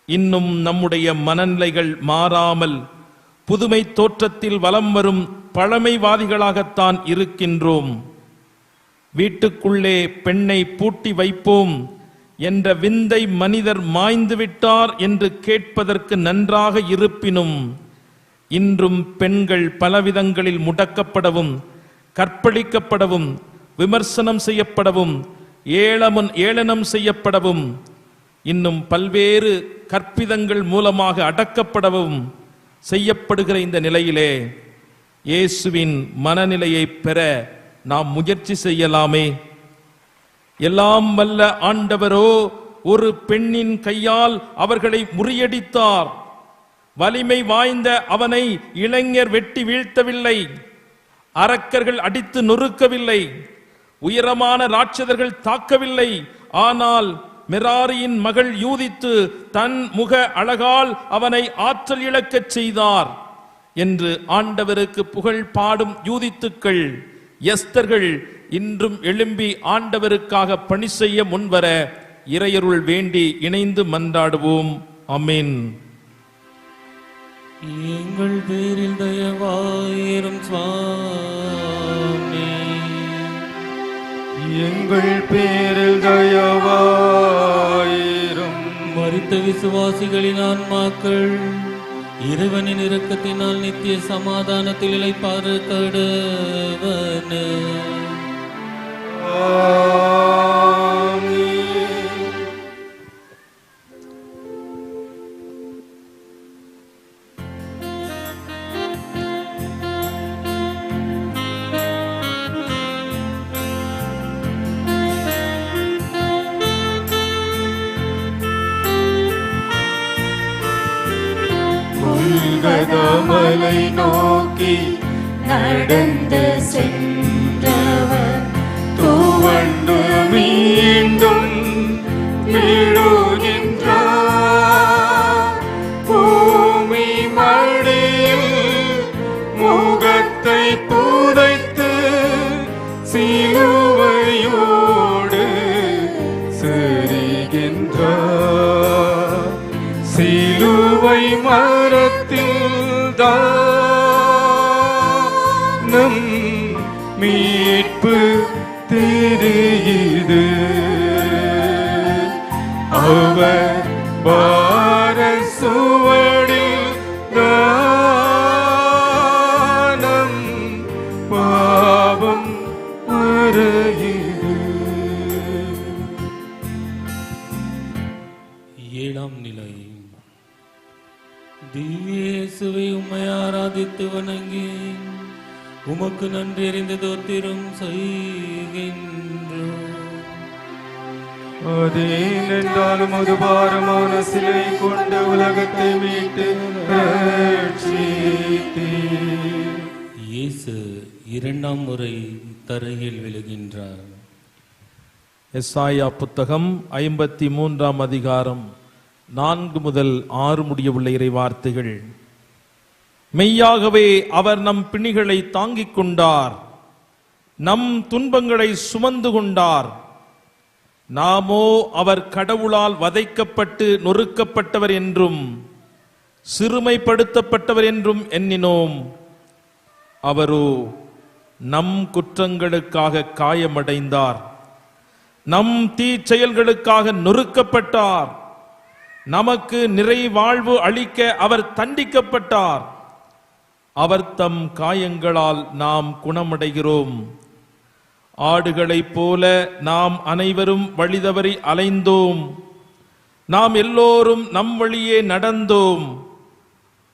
இன்னும் நம்முடைய மனநிலைகள் மாறாமல் புதுமை தோற்றத்தில் வலம் வரும் பழமைவாதிகளாகத்தான் இருக்கின்றோம். வீட்டுக்குள்ளே பெண்ணை பூட்டி வைப்போம் என்ற விந்தை மனிதர் மாய்ந்து விட்டார் என்று கேட்பதற்கு நன்றாக இருப்பினும், இன்றும் பெண்கள் பலவிதங்களில் முடக்கப்படவும், கற்பழிக்கப்படவும், விமர்சனம் செய்யப்படவும், ஏளனம் செய்யப்படவும், இன்னும் பல்வேறு கற்பிதங்கள் மூலமாக அடக்கப்படவும் செய்யப்படுகிற இந்த நிலையிலே இயேசுவின் மனநிலையை பெற நாம் முயற்சி செய்யலாமே. எல்லாம் வல்ல ஆண்டவரோ ஒரு பெண்ணின் கையால் அவர்களை முறியடித்தார். வலிமை வாய்ந்த அவனை இளைஞர் வெட்டி வீழ்த்தவில்லை, அரக்கர்கள் அடித்து நொறுக்கவில்லை, உயரமான ராட்சதர்கள் தாக்கவில்லை. ஆனால் மெராரியின் மகள் யூதித்து தன் முக அழகால் அவனை ஆற்றல் இழக்கச் செய்தார் என்று ஆண்டவருக்கு புகழ் பாடும் யூதித்துக்கள், எஸ்தர்கள் இன்றும் எழும்பி ஆண்டவருக்காக பணி செய்ய முன்வர இறையருள் வேண்டி இணைந்து மன்றாடுவோம். ஆமென். எங்கள் பேரில் தயவாயிரும் சுவாமி, எங்கள் பேரில் தயவாயிரும். மரித்த விசுவாசிகளின் ஆன்மாக்கள் இறைவனின் இரக்கத்தினால் நித்திய சமாதானத்தில் இளைப்பாற கடவன. மலை நோக்கி நடந்து சென்றவர் துவண்டு மீண்டும் விழுகின்றார். பூமி மடியில் முகத்தை புதைத்து சிலுவையோடு செரிகின்றார். சிலுவை மரத்தில் நம் மீட்பு தெரியுது. அவர் பார சுவடில் நம் பாவம் மறையுது. ஏழாம் நிலை. திவ்யேசுவை உம்மை ஆராதித்து வணங்கி உமக்கு நன்றி அறிந்த தோத்திரம் செய்கின்றோம். அதேனென்றாலும் அது பாரமான சிலை கொண்ட உலகத்தை மீட்டு ரட்சித்தீர். இயேசு இரண்டாம் முறை தரையில் விழுகின்றார். எசாயா புத்தகம் 53ஆம் அதிகாரம் 4 முதல் 6 முடியவுள்ள இறை வார்த்தைகள். மெய்யாகவே அவர் நம் பிணிகளை தாங்கிக் கொண்டார், நம் துன்பங்களை சுமந்து கொண்டார். நாமோ அவர் கடவுளால் வதைக்கப்பட்டு நொறுக்கப்பட்டவர் என்றும் சிறுமைப்படுத்தப்பட்டவர் என்றும் எண்ணினோம். அவரோ நம் குற்றங்களுக்காக காயமடைந்தார், நம் தீச்செயல்களுக்காக நொறுக்கப்பட்டார். நமக்கு நிறை வாழ்வு அளிக்க அவர் தண்டிக்கப்பட்டார். அவர் தம் காயங்களால் நாம் குணமடைகிறோம். ஆடுகளைப் போல நாம் அனைவரும் வழிதவறி அலைந்தோம். நாம் எல்லோரும் நம் வழியே நடந்தோம்.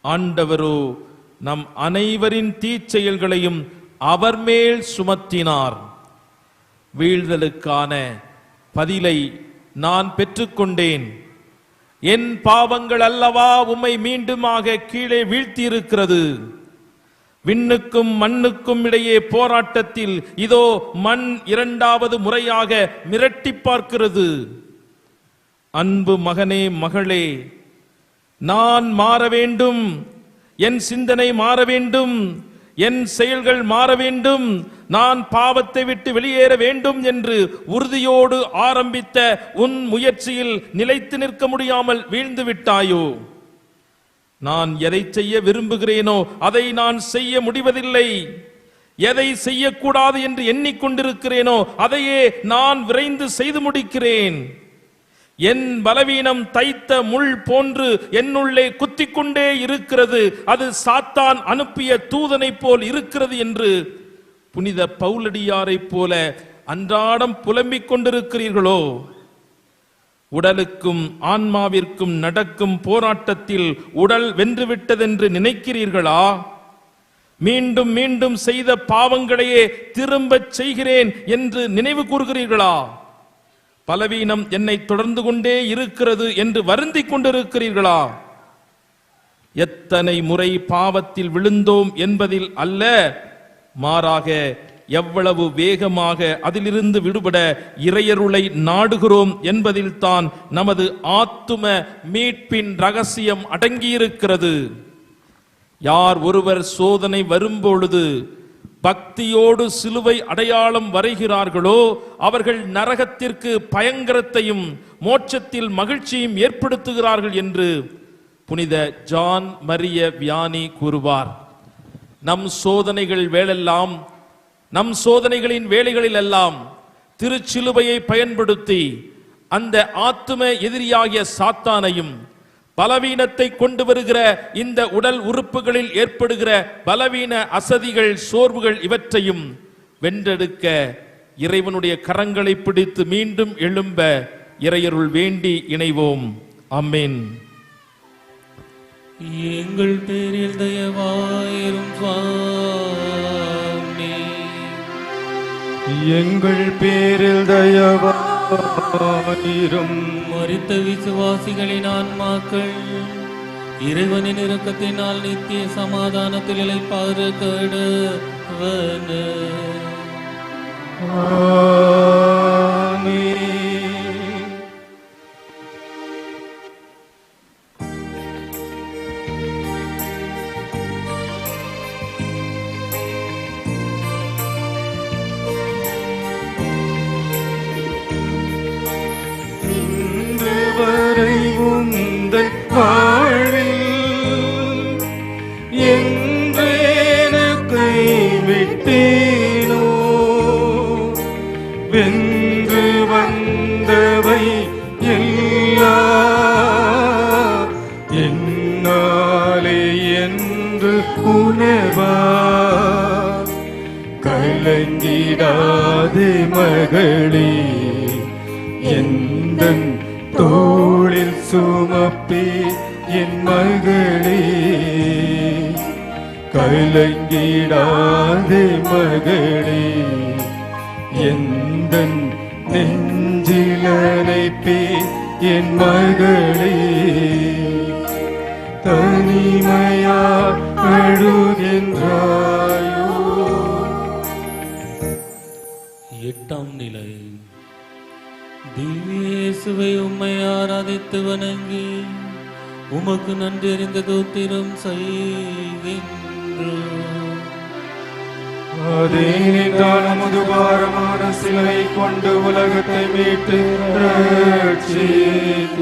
ஆண்டவரோ நம் அனைவரின் தீச்செயல்களையும் அவர் மேல் சுமத்தினார். வீழ்தலுக்கான பதிலை நான் பெற்றுக்கொண்டேன். என் பாவங்கள் அல்லவா உம்மை மீண்டுமாக கீழே வீழ்த்தியிருக்கிறது. விண்ணுக்கும் மண்ணுக்கும் இடையே போராட்டத்தில் இதோ மண் இரண்டாவது முறையாக மிரட்டி பார்க்கிறது. அன்பு மகனே, மகளே, நான் மாற வேண்டும், என் சிந்தனை மாற வேண்டும், என் செயல்கள் மாற வேண்டும், நான் பாவத்தை விட்டு வெளியேற வேண்டும் என்று உறுதியோடு ஆரம்பித்த உன் முயற்சியில் நிலைத்து நிற்க முடியாமல் வீழ்ந்து விட்டாயோ? நான் எதை செய்ய விரும்புகிறேனோ அதை நான் செய்ய முடிவதில்லை. எதை செய்யக்கூடாது என்று எண்ணிக்கொண்டிருக்கிறேனோ அதையே நான் விரைந்து செய்து முடிக்கிறேன். என் பலவீனம் தைத்த முள் போன்று என்னுள்ளே குத்திக்கொண்டே இருக்கிறது. அது சாத்தான் அனுப்பிய தூதனை போல் இருக்கிறது என்று புனித பவுலடியாரை போல அன்றாடம் புலம்பிக் கொண்டிருக்கிறீர்களோ? உடலுக்கும் ஆன்மாவிற்கும் நடக்கும் போராட்டத்தில் உடல் வென்றுவிட்டதென்று நினைக்கிறீர்களா? மீண்டும் மீண்டும் செய்த பாவங்களையே திரும்பச் செய்கிறேன் என்று நினைவு கூறுகிறீர்களா? பலவீனம் என்னை தொடர்ந்து கொண்டே இருக்கிறது என்று வருந்திக் கொண்டிருக்கிறீர்களா? எத்தனை முறை பாவத்தில் விழுந்தோம் என்பதில் அல்ல, மாறாக எவ்வளவு வேகமாக அதிலிருந்து விடுபட இறையருளை நாடுகிறோம் என்பதில் தான் நமது ஆத்தும மீட்பின் ரகசியம் அடங்கியிருக்கிறது. யார் ஒருவர் சோதனை வரும்பொழுது பக்தியோடு சிலுவை அடையாளம் வரைகிறார்களோ அவர்கள் நரகத்திற்கு பயங்கரத்தையும் மோட்சத்தில் மகிழ்ச்சியும் ஏற்படுத்துகிறார்கள் என்று புனித ஜான் மரிய வியானி கூறுவார். நம் சோதனைகள் வேளெல்லாம், நம் சோதனைகளின் வேளைகளில் எல்லாம் திருச்சிலுவையை பயன்படுத்தி அந்த ஆத்தும எதிரியாகிய சாத்தானையும் பலவீனத்தை கொண்டு வருகிற இந்த உடல் உறுப்புகளில் ஏற்படுகிற பலவீன அசதிகள், சோர்வுகள் இவற்றையும் வென்றெடுக்க இறைவனுடைய கரங்களை பிடித்து மீண்டும் எழும்ப இறையருள் வேண்டி இணைவோம். ஆமென். எங்கள் பேரில் தயவாயிரும் சுவாமி, எங்கள் பேரில் தயவாயிரும். மரித்த விசுவாசிகளின் ஆன்மாக்கள் இறைவனின் இரக்கத்தினால் நித்திய சமாதானத்தில் இளைப்பாறு கடவன. ஆமென். உந்தன் வாழ்வில் என்றேனு கைவிட்டேனோ, வென்று வந்தவை எல்லாம் என்னாலே என்று உணவா. கலங்கிடாதே மகளே, எந்தன் தோளில் சுமப்பே என் மகளே, கலங்கிடாதே மகளே, எந்தன் நெஞ்சில் அணைப்பே என் மகளே, தனிமையா அழுகின்றாயோ. எட்டாம் நிலை. திவ்யேசுவை உம்மை ஆராதித்து வணங்கி உமக்கு நன்றி அறிந்த தோத்திரம் செய்கின்றோம். அதேனென்றால் உமது பாரமான சிலை கொண்டு உலகத்தை மீட்டு ரட்சித்தீர்.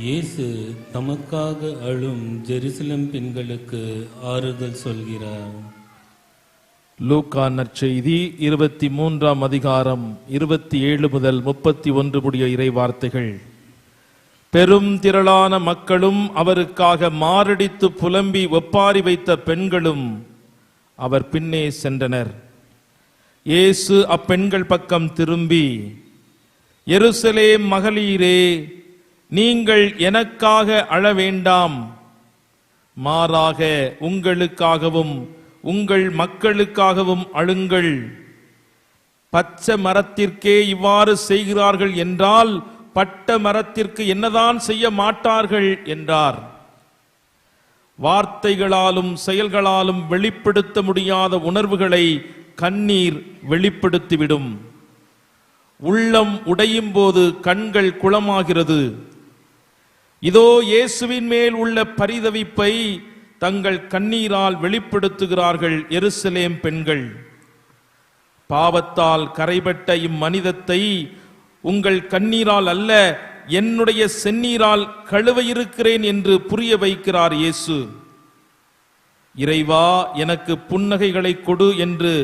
இயேசு தமக்காக அழும் ஜெருசலேம் பெண்களுக்கு ஆறுதல் சொல்கிறார். லூக்கா நற்செய்தி 23ஆம் அதிகாரம் 27 முதல் 31 முடிய இறை வார்த்தைகள். பெரும் திரளான மக்களும் அவருக்காக மாரடித்து புலம்பி ஒப்பாரி வைத்த பெண்களும் அவர் பின்னே சென்றனர். இயேசு அப்பெண்கள் பக்கம் திரும்பி, எருசலேம் மகளிரே, நீங்கள் எனக்காக அழ வேண்டாம், மாறாக உங்களுக்காகவும் உங்கள் மக்களுக்காகவும் அழுங்கள். பச்சை மரத்திற்கே இவ்வாறு செய்கிறார்கள் என்றால் பட்ட மரத்திற்கு என்னதான் செய்ய மாட்டார்கள் என்றார். வார்த்தைகளாலும் செயல்களாலும் வெளிப்படுத்த முடியாத உணர்வுகளை கண்ணீர் வெளிப்படுத்திவிடும். உள்ளம் உடையும் போது கண்கள் குளமாகிறது. இதோ இயேசுவின் மேல் உள்ள பரிதவிப்பை தங்கள் கண்ணீரால் வெளிப்படுத்துகிறார்கள் எருசலேம் பெண்கள். பாவத்தால் கரைபட்ட இம்மனிதத்தை உங்கள் கண்ணீரால் அல்ல, என்னுடைய செந்நீரால் கழுவ இருக்கிறேன் என்று புரிய வைக்கிறார் இயேசு. இறைவா, எனக்கு புன்னகைகளை கொடு என்று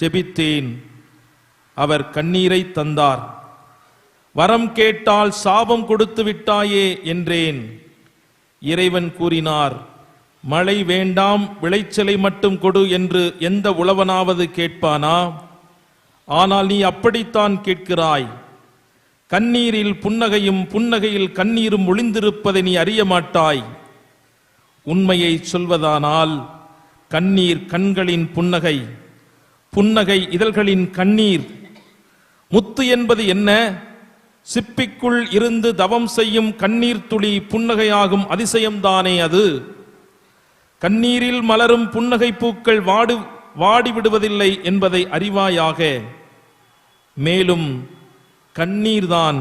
ஜெபித்தேன், அவர் கண்ணீரை தந்தார். வரம் கேட்டால் சாபம் கொடுத்து விட்டாயே என்றேன். இறைவன் கூறினார், மழை வேண்டாம், விளைச்சலை மட்டும் கொடு என்று எந்த உழவனாவது கேட்பானா? ஆனால் நீ அப்படித்தான் கேட்கிறாய். கண்ணீரில் புன்னகையும் புன்னகையில் கண்ணீரும் ஒளிந்திருப்பதை நீ அறிய மாட்டாய். உண்மையை சொல்வதானால் கண்ணீர் கண்களின் புன்னகை, புன்னகை இதழ்களின் கண்ணீர். முத்து என்பது என்ன? சிப்பிக்குள் இருந்து தவம் செய்யும் கண்ணீர் துளி புன்னகையாகும் அதிசயம்தானே அது. கண்ணீரில் மலரும் புன்னகை பூக்கள் வாடிவிடுவதில்லை என்பதை அறிவாயாக. மேலும் கண்ணீர்தான்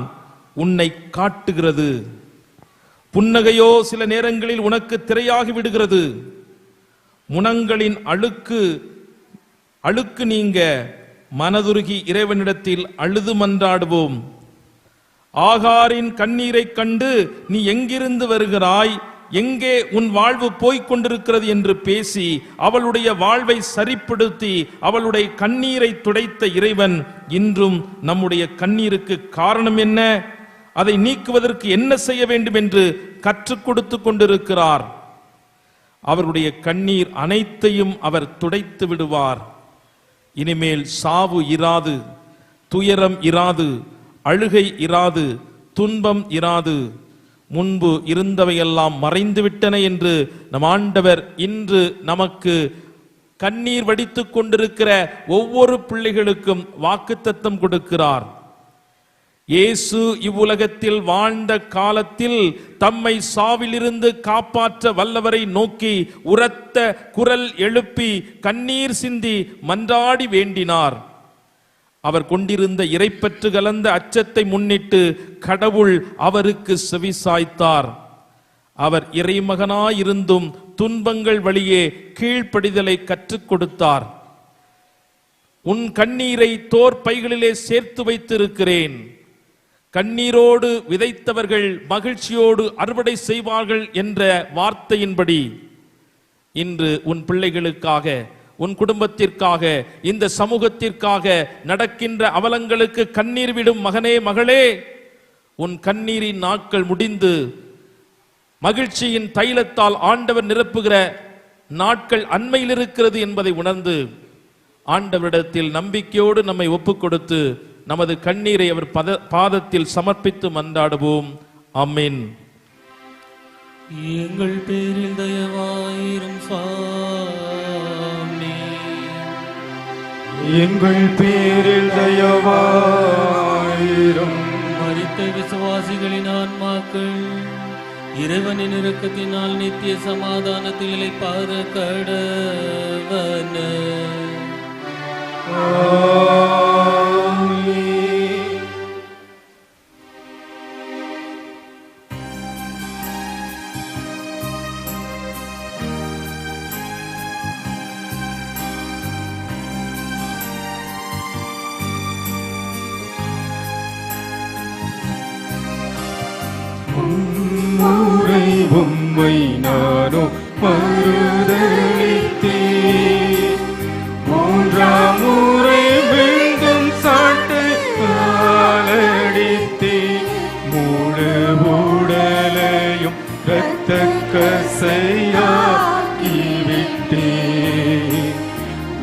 உன்னை காட்டுகிறது. புன்னகையோ சில நேரங்களில் உனக்கு திரையாகி விடுகிறது. முனங்களின் அழுக்கு நீங்க மனதுருகி இறைவனிடத்தில் அழுது மன்றாடுவோம். ஆகாரின் கண்ணீரை கண்டு நீ எங்கிருந்து வருகிறாய், எங்கே உன் வாழ்வு போய்க் கொண்டிருக்கிறது என்று பேசி அவளுடைய வாழ்வை சரிப்படுத்தி அவளுடைய கண்ணீரை துடைத்த இறைவன் இன்றும் நம்முடைய கண்ணீருக்கு காரணம் என்ன, அதை நீக்குவதற்கு என்ன செய்ய வேண்டும் என்று கற்றுக் கொடுத்து கொண்டிருக்கிறார். அவருடைய கண்ணீர் அனைத்தையும் அவர் துடைத்து விடுவார். இனிமேல் சாவு இராது, துயரம் இராது, அழுகை இராது, துன்பம் இராது. முன்பு இருந்தவையெல்லாம் மறைந்துவிட்டன என்று நம் ஆண்டவர் இன்று நமக்கு கண்ணீர் வடித்துக் கொண்டிருக்கிற ஒவ்வொரு பிள்ளைகளுக்கும் வாக்குத்தத்தம் கொடுக்கிறார். இயேசு இவ்வுலகத்தில் வாழ்ந்த காலத்தில் தம்மை சாவிலிருந்து காப்பாற்ற வல்லவரை நோக்கி உரத்த குரல் எழுப்பி கண்ணீர் சிந்தி மன்றாடி வேண்டினார். அவர் கொண்டிருந்த இறைப்பற்று கலந்த அச்சத்தை முன்னிட்டு கடவுள் அவருக்கு செவிசாய்த்தார். அவர் இறைமகனாயிருந்தும் துன்பங்கள் வழியே கீழ்ப்படிதலை கற்றுக் கொடுத்தார். உன் கண்ணீரை தோற்பைகளிலே சேர்த்து வைத்திருக்கிறேன். கண்ணீரோடு விதைத்தவர்கள் மகிழ்ச்சியோடு அறுவடை செய்வார்கள் என்ற வார்த்தையின்படி இன்று உன் பிள்ளைகளுக்காக, உன் குடும்பத்திற்காக, இந்த சமூகத்திற்காக நடக்கின்ற அவலங்களுக்கு கண்ணீர் விடும் மகனே, மகளே, உன் கண்ணீரின் நாட்கள் முடிந்து மகிழ்ச்சியின் தைலத்தால் ஆண்டவர் நிரப்புகிற நாட்கள் அண்மையில் இருக்கிறது என்பதை உணர்ந்து ஆண்டவரிடத்தில் நம்பிக்கையோடு நம்மை ஒப்புக் கொடுத்து நமது கண்ணீரை அவர் பாதத்தில் சமர்ப்பித்து மன்றாடுவோம். ஆமென். எங்கள் பேரில் தயவாயிரும் சுவாமி, எங்கள் பேரில் தயவாயிரும். மரித்த விசுவாசிகளின் ஆன்மாக்கள் இறைவனின் இரக்கத்தினால் நித்திய சமாதானத்தில் இளைப்பாற கடவன. முறை உம்மை நானோ மறுதலித்தேன், மூன்றாம் முறை மீண்டும் சாட்டு காலடித்தேன். முழு உடலையும் இரத்த கசையாக்கிவிட்டேன்,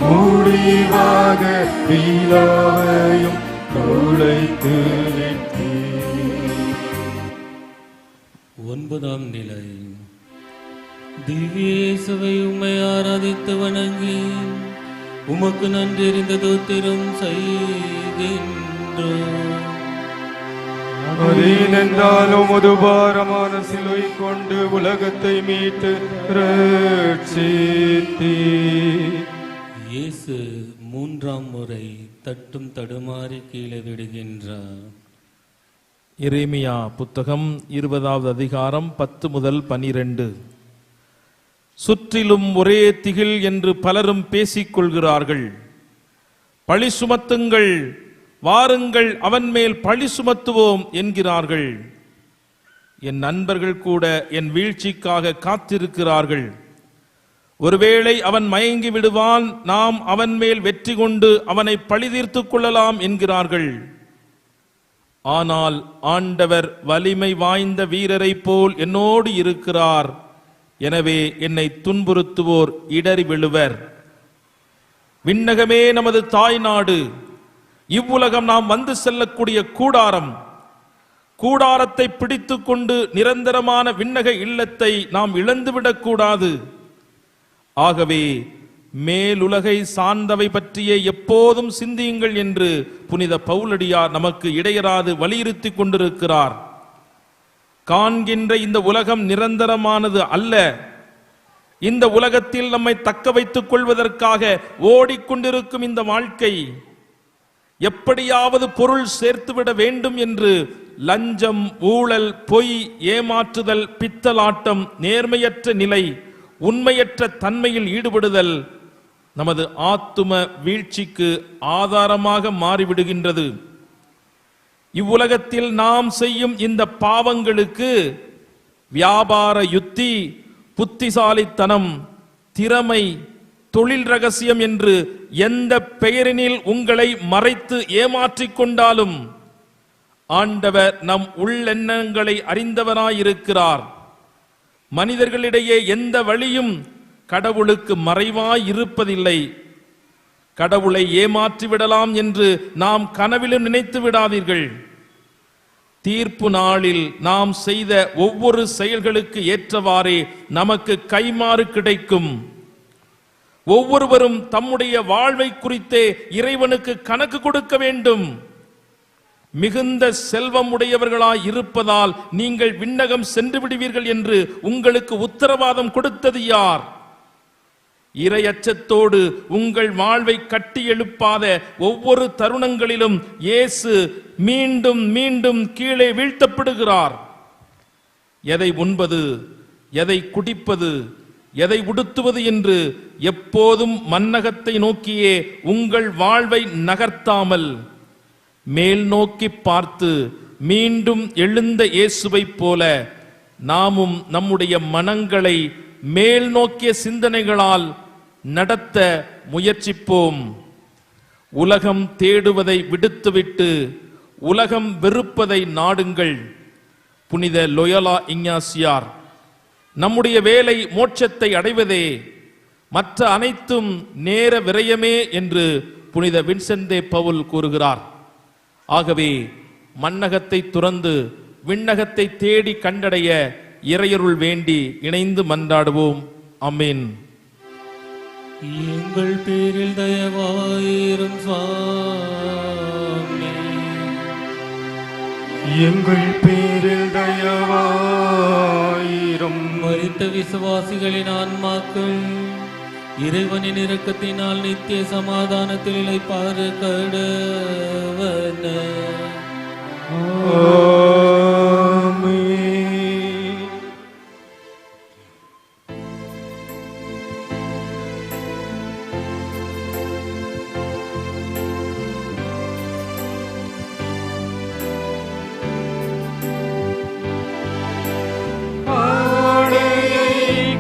முடிவாக விழாவையும் குலைத்து விட்டேன். 9ஆம் நிலை. திவ்யேசுவை உம்மை ஆராதித்து வணங்கி உமக்கு நன்றி அறிந்த தோத்திரம் செய்கின்றோம். அதேனென்றாலும் ஒரு பாரமான சிலுவை கொண்டு உலகத்தை மீட்டு ரட்சித்தீர். இயேசு 3ஆம் முறை தட்டும் தடுமாறி கீழே விடுகின்றார். எரேமியா புத்தகம் 20வது அதிகாரம் 10 முதல் 12. சுற்றிலும் ஒரே திகில் என்று பலரும் பேசிக் கொள்கிறார்கள். பழி சுமத்துங்கள், வாருங்கள் அவன் மேல் பழி சுமத்துவோம் என்கிறார்கள். என் நண்பர்கள் கூட என் வீழ்ச்சிக்காக காத்திருக்கிறார்கள். ஒருவேளை அவன் மயங்கி விடுவான், நாம் அவன் மேல் வெற்றி கொண்டு அவனை பழி தீர்த்துக் கொள்ளலாம் என்கிறார்கள். ஆனால் ஆண்டவர் வலிமை வாய்ந்த வீரரை போல் என்னோடு இருக்கிறார். எனவே என்னை துன்புறுத்துவோர் இடறி விழுவர். விண்ணகமே நமது தாய் நாடு, இவ்வுலகம் நாம் வந்து செல்லக்கூடிய கூடாரம். கூடாரத்தை பிடித்துக் கொண்டு நிரந்தரமான விண்ணக இல்லத்தை நாம் இழந்துவிடக் கூடாது. ஆகவே மேலுலகை சார்ந்தவை பற்றியே எப்போதும் சிந்தியுங்கள் என்று புனித பவுலடியார் நமக்கு இடையராது வலியுறுத்தி கொண்டிருக்கிறார். காண்கின்ற இந்த உலகம் நிரந்தரமானது அல்ல. இந்த உலகத்தில் நம்மை தக்க வைத்துக் கொள்வதற்காக ஓடிக்கொண்டிருக்கும் இந்த வாழ்க்கை எப்படியாவது பொருள் சேர்த்துவிட வேண்டும் என்று லஞ்சம், ஊழல், பொய், ஏமாற்றுதல், பித்தலாட்டம், நேர்மையற்ற நிலை, உண்மையற்ற தன்மையில் ஈடுபடுதல் நமது ஆத்தும வீழ்ச்சிக்கு ஆதாரமாக மாறிவிடுகின்றது. இவ்வுலகத்தில் நாம் செய்யும் இந்த பாவங்களுக்கு வியாபார யுத்தி, புத்திசாலித்தனம், திறமை, தொழில் ரகசியம் என்று எந்த பெயரினில் உங்களை மறைத்து ஏமாற்றிக் கொண்டாலும் ஆண்டவர் நம் உள்ளெண்ணங்களை அறிந்தவராயிருக்கிறார். மனிதர்களிடையே எந்த வழியும் கடவுளுக்கு மறைவாய் இருப்பதில்லை. கடவுளை ஏமாற்றி விடலாம் என்று நாம் கனவிலும் நினைத்து விடாதீர்கள். தீர்ப்பு நாளில் நாம் செய்த ஒவ்வொரு செயல்களுக்கு ஏற்றவாறே நமக்கு கைமாறு கிடைக்கும். ஒவ்வொருவரும் தம்முடைய வாழ்வை குறித்தே இறைவனுக்கு கணக்கு கொடுக்க வேண்டும். மிகுந்த செல்வம் உடையவர்களாய் இருப்பதால் நீங்கள் விண்ணகம் சென்று விடுவீர்கள் என்று உங்களுக்கு உத்தரவாதம் கொடுத்தது யார்? இறையச்சத்தோடு உங்கள் வாழ்வை கட்டி எழுப்பாத ஒவ்வொரு தருணங்களிலும் இயேசு மீண்டும் மீண்டும் கீழே வீழ்த்தப்படுகிறார். எதை உண்பது, எதை குடிப்பது, எதை உடுத்துவது என்று எப்போதும் மன்னகத்தை நோக்கியே உங்கள் வாழ்வை நகர்த்தாமல் மேல் நோக்கி பார்த்து மீண்டும் எழுந்த இயேசுவைப் போல நாமும் நம்முடைய மனங்களை மேல் நோக்கிய சிந்தனைகளால் நடத்த முயற்சிப்போம். உலகம் தேடுவதை விடுத்துவிட்டு உலகம் வெறுப்பதை நாடுங்கள். புனித லொயோலா இஞ்ஞாசியார், நம்முடைய வேலை மோட்சத்தை அடைவதே, மற்ற அனைத்தும் நேர விரயமே என்று புனித வின்சென்ட் தே பவுல் கூறுகிறார். ஆகவே மண்ணகத்தை துறந்து விண்ணகத்தை தேடி கண்டடைய இறையருள் வேண்டி இணைந்து மன்றாடுவோம். ஆமென். எங்கள் பேரில் தயவாயிரும் சுவாமி, எங்கள் பேரில் தயவாயிரும். மரித்த விசுவாசிகளின் ஆன்மாக்கள் இறைவனின் இரக்கத்தினால் நித்திய சமாதானத்தில் இளைப்பாற கடவன. ஆமென்.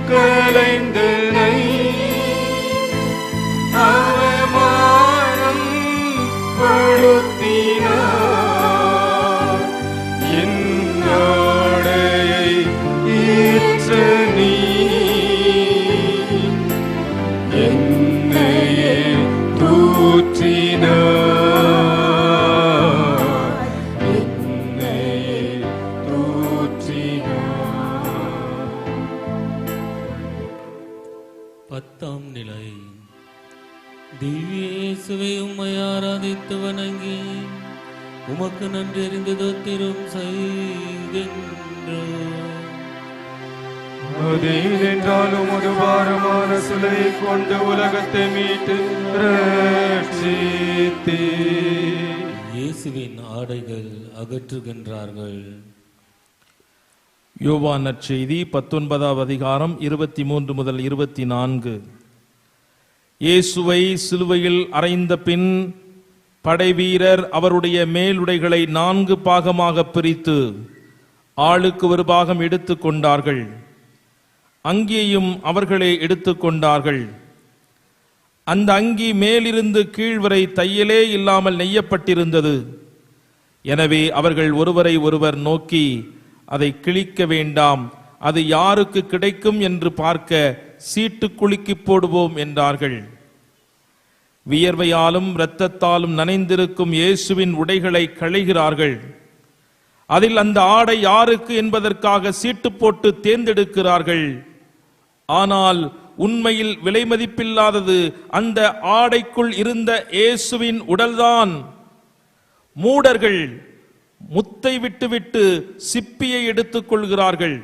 கலைந்தனை அவமானம் படுத்தினார், என் ஆடையை ஏற்ற நீ என்னையே தூற்றினார், என்னையே தூற்றினார். 10ஆம் நிலை. திவ்ய இயேசுவை உம்மை ஆராதித்து வணங்கி உமக்கு நன்றி அறிந்து தோத்திரம் செய்கின்றோம். அதேனென்றாலும் ஒரு பாரமான சிலுவை கொண்டு உலகத்தை மீட்டு ரட்சித்தே. இயேசுவின் ஆடைகள் அகற்றுகின்றார்கள். யோவான் நற்செய்தி 19ஆம் அதிகாரம் 23 முதல் 24. இயேசுவை சிலுவையில் அறைந்த பின் படைவீரர் அவருடைய மேலுடைகளை 4 பாகமாக பிரித்து ஆளுக்கு ஒரு பாகம் எடுத்துக் கொண்டார்கள். அங்கியையும் அவர்களே எடுத்துக் கொண்டார்கள். அந்த அங்கி மேலிருந்து கீழ் வரை தையலே இல்லாமல் நெய்யப்பட்டிருந்தது. எனவே அவர்கள் ஒருவரை ஒருவர் நோக்கி, அதை கிழிக்க வேண்டாம், அது யாருக்கு கிடைக்கும் என்று பார்க்க சீட்டு குலுக்கி போடுவோம் என்றார்கள். வியர்வையாலும் இரத்தத்தாலும் நனைந்திருக்கும் இயேசுவின் உடைகளை களைகிறார்கள். அதில் அந்த ஆடை யாருக்கு என்பதற்காக சீட்டு போட்டு தேர்ந்தெடுக்கிறார்கள். ஆனால் உண்மையில் விலை மதிப்பில்லாதது அந்த ஆடைக்குள் இருந்த இயேசுவின் உடல்தான். மூடர்கள் முத்தை விட்டுவிட்டு சிப்பியை எடுத்துக் கொள்கிறார்கள்.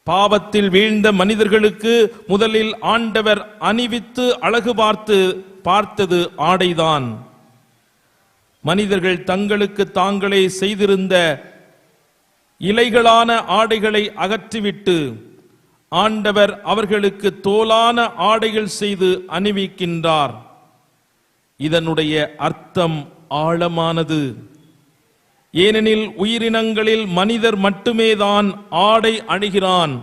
பாவத்தில் வீழ்ந்த மனிதர்களுக்கு முதலில் ஆண்டவர் அணிவித்து அழகு பார்த்தது ஆடைதான். மனிதர்கள் தங்களுக்கு தாங்களே செய்திருந்த இலைகளான ஆடைகளை அகற்றிவிட்டு ஆண்டவர் அவர்களுக்கு தோலான ஆடைகள் செய்து அணிவிக்கின்றார். இதனுடைய அர்த்தம் ஆழமானது. ஏனெனில் உயிரினங்களில் மனிதர் மட்டுமேதான் ஆடை அணிகிறான்.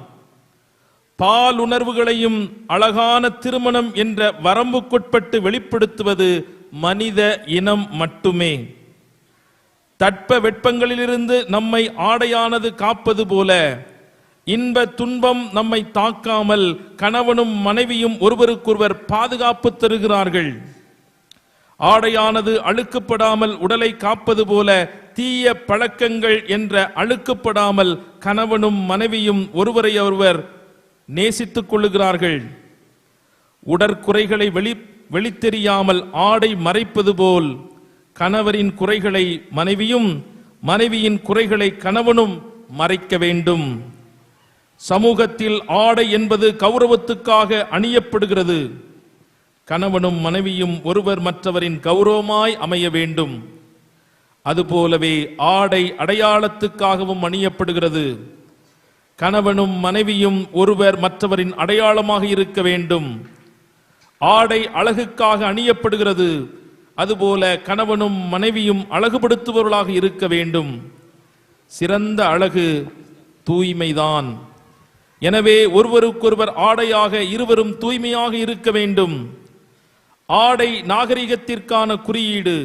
பால் உணர்வுகளையும் அழகான திருமணம் என்ற வரம்புக்குட்பட்டு வெளிப்படுத்துவது மனித இனம் மட்டுமே. தட்ப வெப்பங்களிலிருந்து நம்மை ஆடையானது காப்பது போல இன்ப துன்பம் நம்மை தாக்காமல் கணவனும் மனைவியும் ஒருவருக்கொருவர் பாதுகாப்பு தருகிறார்கள். ஆடையானது அழுக்கப்படாமல் உடலை காப்பது போல தீய பழக்கங்கள் என்ற அழுக்கப்படாமல் கணவனும் மனைவியும் ஒருவரை ஒருவர் நேசித்துக் கொள்ளுகிறார்கள். உடற்குறைகளை வெளித்தெரியாமல் ஆடை மறைப்பது போல் கணவரின் குறைகளை மனைவியும் மனைவியின் குறைகளை கணவனும் மறைக்க வேண்டும். சமூகத்தில் ஆடை என்பது கௌரவத்துக்காக அணியப்படுகிறது. கணவனும் மனைவியும் ஒருவர் மற்றவரின் கௌரவமாய் அமைய வேண்டும். அதுபோலவே ஆடை அடையாளத்துக்காகவும் அணியப்படுகிறது. கணவனும் மனைவியும் ஒருவர் மற்றவரின் அடையாளமாக இருக்க வேண்டும். ஆடை அழகுக்காக அணியப்படுகிறது. அதுபோல கணவனும் மனைவியும் அழகுபடுத்துபவர்களாக இருக்க வேண்டும். சிறந்த அழகு தூய்மைதான். எனவே ஒருவருக்கொருவர் ஆடையாக இருவரும் தூய்மையாக இருக்க வேண்டும். ஆடை நாகரிகத்திற்கான குறியீடு.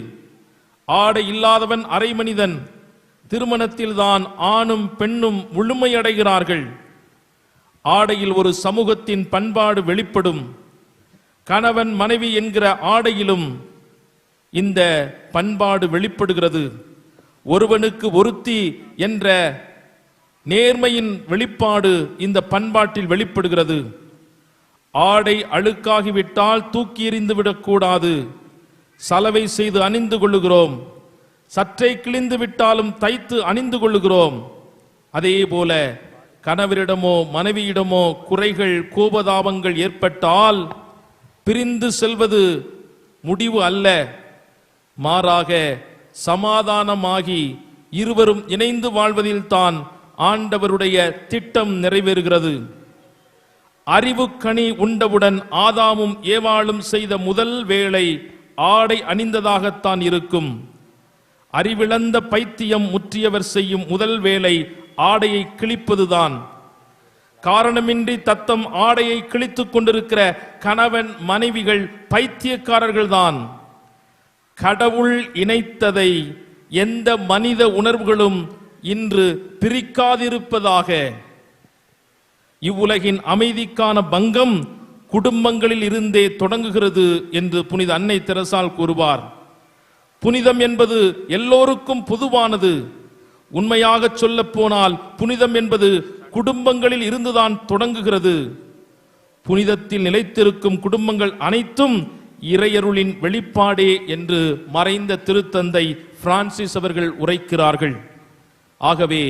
ஆடை இல்லாதவன் அரை மனிதன். திருமணத்தில்தான் ஆணும் பெண்ணும் முழுமையடைகிறார்கள். ஆடையில் ஒரு சமூகத்தின் பண்பாடு வெளிப்படும். கணவன் மனைவி என்கிற ஆடையிலும் இந்த பண்பாடு வெளிப்படுகிறது. ஒருவனுக்கு ஒருத்தி என்ற நேர்மையின் வெளிப்பாடு இந்த பண்பாட்டில் வெளிப்படுகிறது. ஆடை அழுக்காகிவிட்டால் தூக்கி எறிந்து விடக்கூடாது, சலவை செய்து அணிந்து கொள்ளுகிறோம். சற்றை கிழிந்து விட்டாலும் தைத்து அணிந்து கொள்ளுகிறோம். அதே போல கணவரிடமோ மனைவியிடமோ குறைகள் கோபதாபங்கள் ஏற்பட்டால் பிரிந்து செல்வது முடிவு அல்ல, மாறாக சமாதானமாகி இருவரும் இணைந்து வாழ்வதில்தான் ஆண்டவருடைய திட்டம் நிறைவேறுகிறது. அறிவுக்கனி உண்டவுடன் ஆதாமும் ஏவாளும் செய்த முதல் வேளை ஆடை அணிந்ததாகத்தான் இருக்கும். அறிவிழந்த பைத்தியம் முற்றியவர் செய்யும் முதல் வேளை ஆடையை கிழிப்பதுதான். காரணமின்றி தத்தம் ஆடையை கிழித்துக் கொண்டிருக்கிற கணவன் மனைவிகள் பைத்தியக்காரர்கள்தான். கடவுள் இணைத்ததை எந்த மனித உணர்வுகளும் இன்று பிரிக்காதிருப்பதாக. இவ்வுலகின் அமைதிக்கான பங்கம் குடும்பங்களில் இருந்தே தொடங்குகிறது என்று புனித அன்னை தெரசால் கூறுவார். புனிதம் என்பது எல்லோருக்கும் பொதுவானது. உண்மையாக சொல்ல போனால் புனிதம் என்பது குடும்பங்களில் இருந்துதான் தொடங்குகிறது. புனிதத்தில் நிலைத்திருக்கும் குடும்பங்கள் அனைத்தும் இறையருளின் வெளிப்பாடே என்று மறைந்த திருத்தந்தை பிரான்சிஸ் அவர்கள் உரைக்கிறார்கள். ஆகவே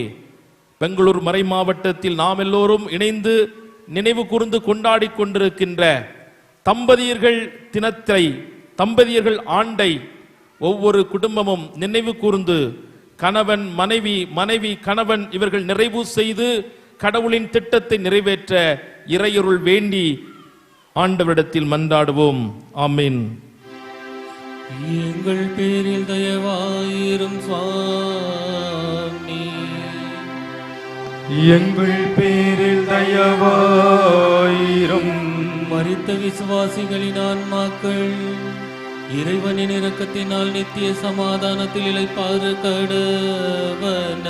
பெங்களூர் மறை மாவட்டத்தில் நாம் எல்லோரும் இணைந்து நினைவு கூர்ந்து கொண்டாடி கொண்டிருக்கின்ற தம்பதியர்கள் தினத்தை, தம்பதியர்கள் ஆண்டை ஒவ்வொரு குடும்பமும் நினைவு கூர்ந்து கணவன் மனைவி, மனைவி கணவன் இவர்கள் நிறைவு செய்து கடவுளின் திட்டத்தை நிறைவேற்ற இறையருள் வேண்டி ஆண்டவரிடத்தில் மன்றாடுவோம். ஆமீன். எங்கள் பேரில் தயவாயிரும் சுவாமி, எங்கள் பேரில் தயவாயிரும். மரித்த விசுவாசிகளின் ஆன்மாக்கள் இறைவனின் இரக்கத்தினால் நித்திய சமாதானத்தில் இளைப்பாறு கடவன.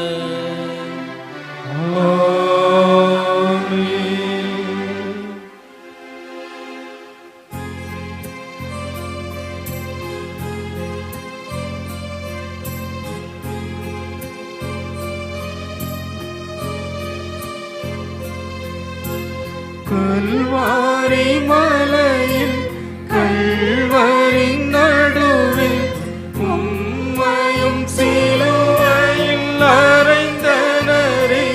ஆமென். கல்வாரி மலையில் கல்வரி நடுவில் உம்மையும் சிலுவையில் அறைந்தனரே,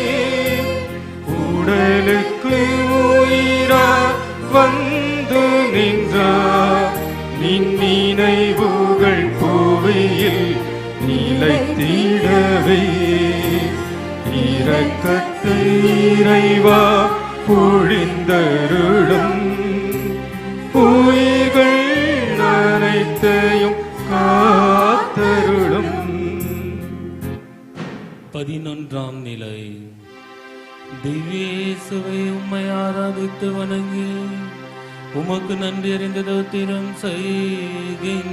உடலுக்கு உயிரா வந்து நின்றார். நினைவுகள் புவியில் நிலைத்திடவே இரக்கத்தை இறைவா பொழிந்தருளும். உயிர்கள் அனைத்தையும் காத்தருளும். 11ஆம் நிலை. திவ்ய இயேசுவை உம்மை ஆராதித்து வணங்கி உமக்கு நன்றி அறிந்த தோத்திரம் செய்கின்றோம்.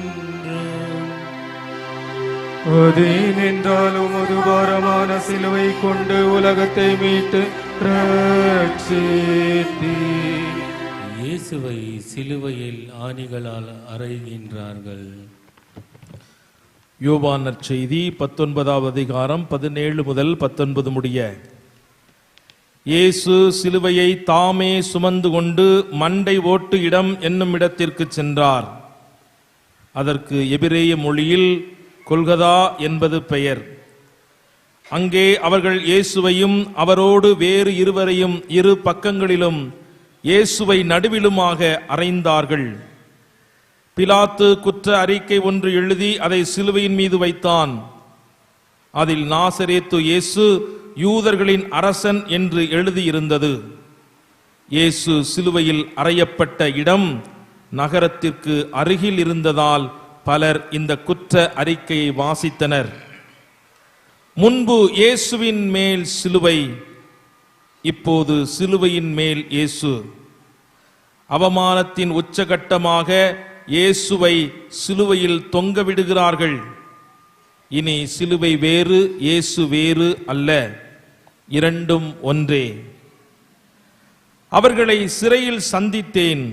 அதேனென்றாலும் ஒரு பாரமான சிலுவை கொண்டு உலகத்தை மீட்டு ரட்சித்தீர். இயேசுவை சிலுவையில் ஆணிகளால் அறைகின்றார்கள். யோவான் நற்செய்தி 19ஆம் அதிகாரம் 17 முதல் 19 முடிய. இயேசு சிலுவையை தாமே சுமந்து கொண்டு மண்டை ஓட்டு இடம் என்னும் இடத்திற்கு சென்றார். அதற்கு எபிரேய மொழியில் கொல்கதா என்பது பெயர். அங்கே அவர்கள் இயேசுவையும் அவரோடு வேறு இருவரையும் இரு பக்கங்களிலும் இயேசுவை நடுவிலுமாக அறைந்தார்கள். பிலாத்து குற்ற அறிக்கை ஒன்று எழுதி அதை சிலுவையின் மீது வைத்தான். அதில் நாசரேத்து இயேசு யூதர்களின் அரசன் என்று எழுதியிருந்தது. இயேசு சிலுவையில் அறையப்பட்ட இடம் நகரத்திற்கு அருகில் இருந்ததால் பலர் இந்த குற்ற அறிக்கையை வாசித்தனர். முன்பு இயேசுவின் மேல் சிலுவை, இப்போது சிலுவையின் மேல் இயேசு. அவமானத்தின் உச்சகட்டமாக இயேசுவை சிலுவையில் தொங்கவிடுகிறார்கள். இனி சிலுவை வேறு, இயேசு வேறு அல்ல, இரண்டும் ஒன்றே. அவர்களை சிறையில் சந்தித்தேன்.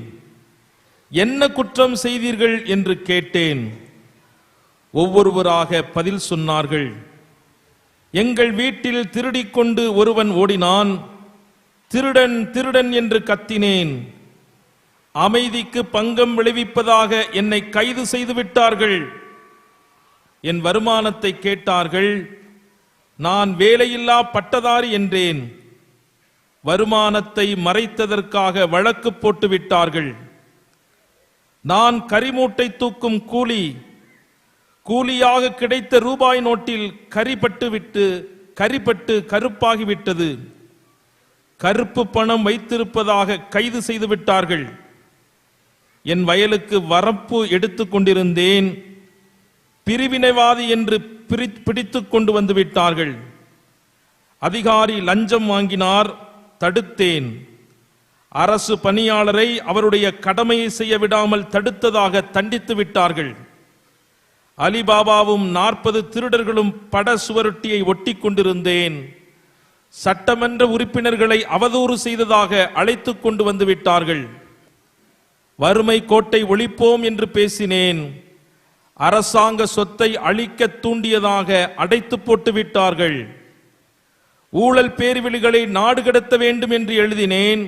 என்ன குற்றம் செய்தீர்கள் என்று கேட்டேன். ஒவ்வொருவராக பதில் சொன்னார்கள். எங்கள் வீட்டில் திருடிக்கொண்டு ஒருவன் ஓடினான். திருடன் திருடன் என்று கத்தினேன். அமைதிக்கு பங்கம் விளைவிப்பதாக என்னை கைது செய்து விட்டார்கள். என் வருமானத்தை கேட்டார்கள். நான் வேலையில்லா பட்டதாரி என்றேன். வருமானத்தை மறைத்ததற்காக வழக்கு போட்டு விட்டார்கள். நான் கரிமூட்டை தூக்கும் கூலியாக கிடைத்த ரூபாய் நோட்டில் கரிப்பட்டு கருப்பாகிவிட்டது. கருப்பு பணம் வைத்திருப்பதாக கைது செய்து விட்டார்கள். என் வயலுக்கு வரப்பு எடுத்துக் கொண்டிருந்தேன். பிரிவினைவாதி என்று பிடித்துக் கொண்டு வந்து விட்டார்கள். அதிகாரி லஞ்சம் வாங்கினார், தடுத்தேன். அரசு பணியாளரை அவருடைய கடமையை செய்ய விடாமல் தடுத்ததாக தண்டித்து விட்டார்கள். அலிபாபாவும் 40 திருடர்களும் பட சுவரொட்டியை ஒட்டி கொண்டிருந்தேன். சட்டமன்ற உறுப்பினர்களை அவதூறு செய்ததாக அழைத்துக் கொண்டு வந்து விட்டார்கள். வறுமை கோட்டை ஒழிப்போம் என்று பேசினேன். அரசாங்க சொத்தை அழிக்க தூண்டியதாக அடைத்து போட்டு விட்டார்கள். ஊழல் பேர்வழிகளை நாடு கடத்த வேண்டும் என்று எழுதினேன்.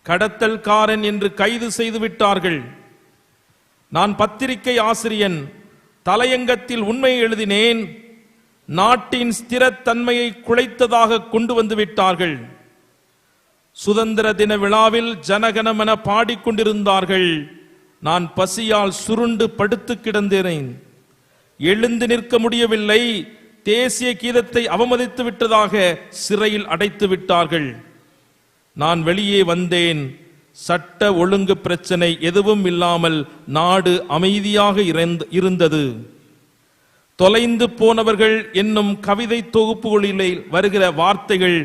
கடத்தல்காரன் என்று கைது செய்து விட்டார்கள். நான் பத்திரிகை ஆசிரியன். தலையங்கத்தில் உண்மை எழுதினேன். நாட்டின் ஸ்திரத்தன்மையை குலைத்ததாக கொண்டு வந்து விட்டார்கள். சுதந்திர தின விழாவில் ஜனகணமன பாடிக்கொண்டிருந்தார்கள். நான் பசியால் சுருண்டு படுத்து கிடந்தேன். எழுந்து நிற்க முடியவில்லை. தேசிய கீதத்தை அவமதித்து விட்டதாக சிறையில் அடைத்து விட்டார்கள். நான் வெளியே வந்தேன். சட்ட ஒழுங்கு பிரச்சனை எதுவும் இல்லாமல் நாடு அமைதியாக இருந்தது. தொலைந்து போனவர்கள் என்னும் கவிதை தொகுப்புகளிலே வருகிற வார்த்தைகள்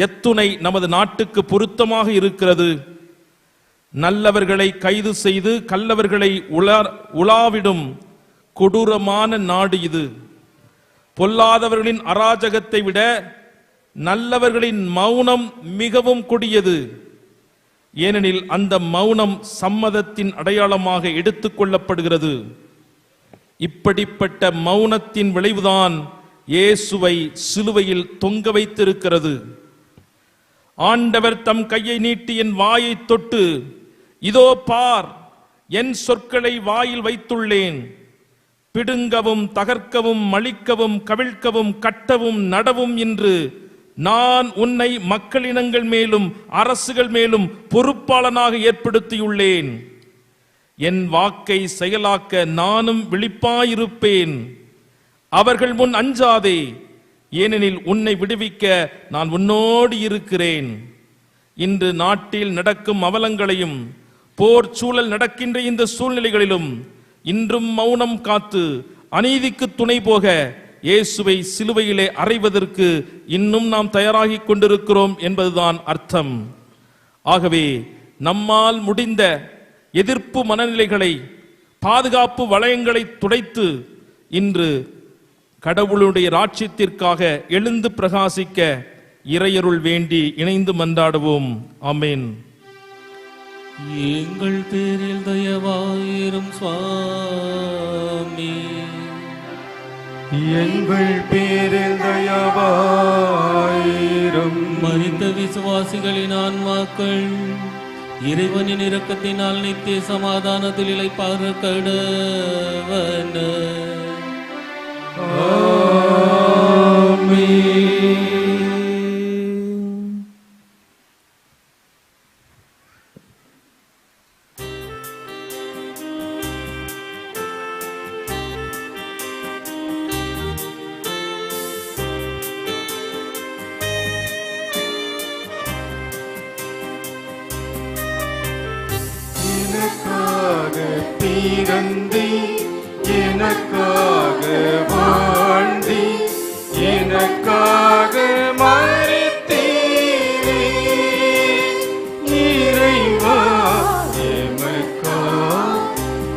எத்துணை நமது நாட்டுக்கு பொருத்தமாக இருக்கிறது. நல்லவர்களை கைது செய்து கல்லவர்களை உலாவிடும் கொடூரமான நாடு இது. பொல்லாதவர்களின் அராஜகத்தை விட நல்லவர்களின் மௌனம் மிகவும் கொடியது. ஏனெனில் அந்த மௌனம் சம்மதத்தின் அடையாளமாக எடுத்துக் கொள்ளப்படுகிறது. இப்படிப்பட்ட மௌனத்தின் விளைவுதான் இயேசுவை சிலுவையில் தொங்க வைத்திருக்கிறது. ஆண்டவர் தம் கையை நீட்டி என் வாயை தொட்டு, இதோ பார், என் சொற்களை வாயில் வைத்துள்ளேன். பிடுங்கவும் தகர்க்கவும் மழிக்கவும் கவிழ்க்கவும் கட்டவும் நடவும் என்று நான் உன்னை மக்களினங்கள் மேலும் அரசுகள் மேலும் பொறுப்பாளனாக ஏற்படுத்தியுள்ளேன். என் வாக்கை செயலாக்க நானும் விழிப்பாயிருப்பேன். அவர்கள் முன் அஞ்சாதே, ஏனெனில் உன்னை விடுவிக்க நான் உன்னோடு இருக்கிறேன். இன்று நாட்டில் நடக்கும் அவலங்களையும் போர் சூழல் நடக்கின்ற இந்த சூழ்நிலைகளிலும் இன்றும் மௌனம் காத்து அநீதிக்கு துணை போக இயேசுவை சிலுவையிலே அறைவதற்கு இன்னும் நாம் தயாராகி கொண்டிருக்கிறோம் என்பதுதான் அர்த்தம். ஆகவே நம்மால் முடிந்த எதிர்ப்பு மனநிலைகளை, பாதுகாப்பு வளையங்களை துடைத்து இன்று கடவுளுடைய ராட்சியத்திற்காக எழுந்து பிரகாசிக்க இறையருள் வேண்டி இணைந்து மன்றாடுவோம். ஆமென். எங்கள் பேரில் தயவாயிரும் சுவாமி, எங்கள் பேரில் தயவாயிரும். மரித்த விசுவாசிகளின் ஆன்மாக்கள் இறைவனின் இரக்கத்தினால் நித்திய சமாதானத்தில் இளைப்பாற கடவன. எனக்காக பிறந்தி, எனக்காக வாழ்ந்தி, எனக்காக மரித்தீரே. இறைவா எமக்காக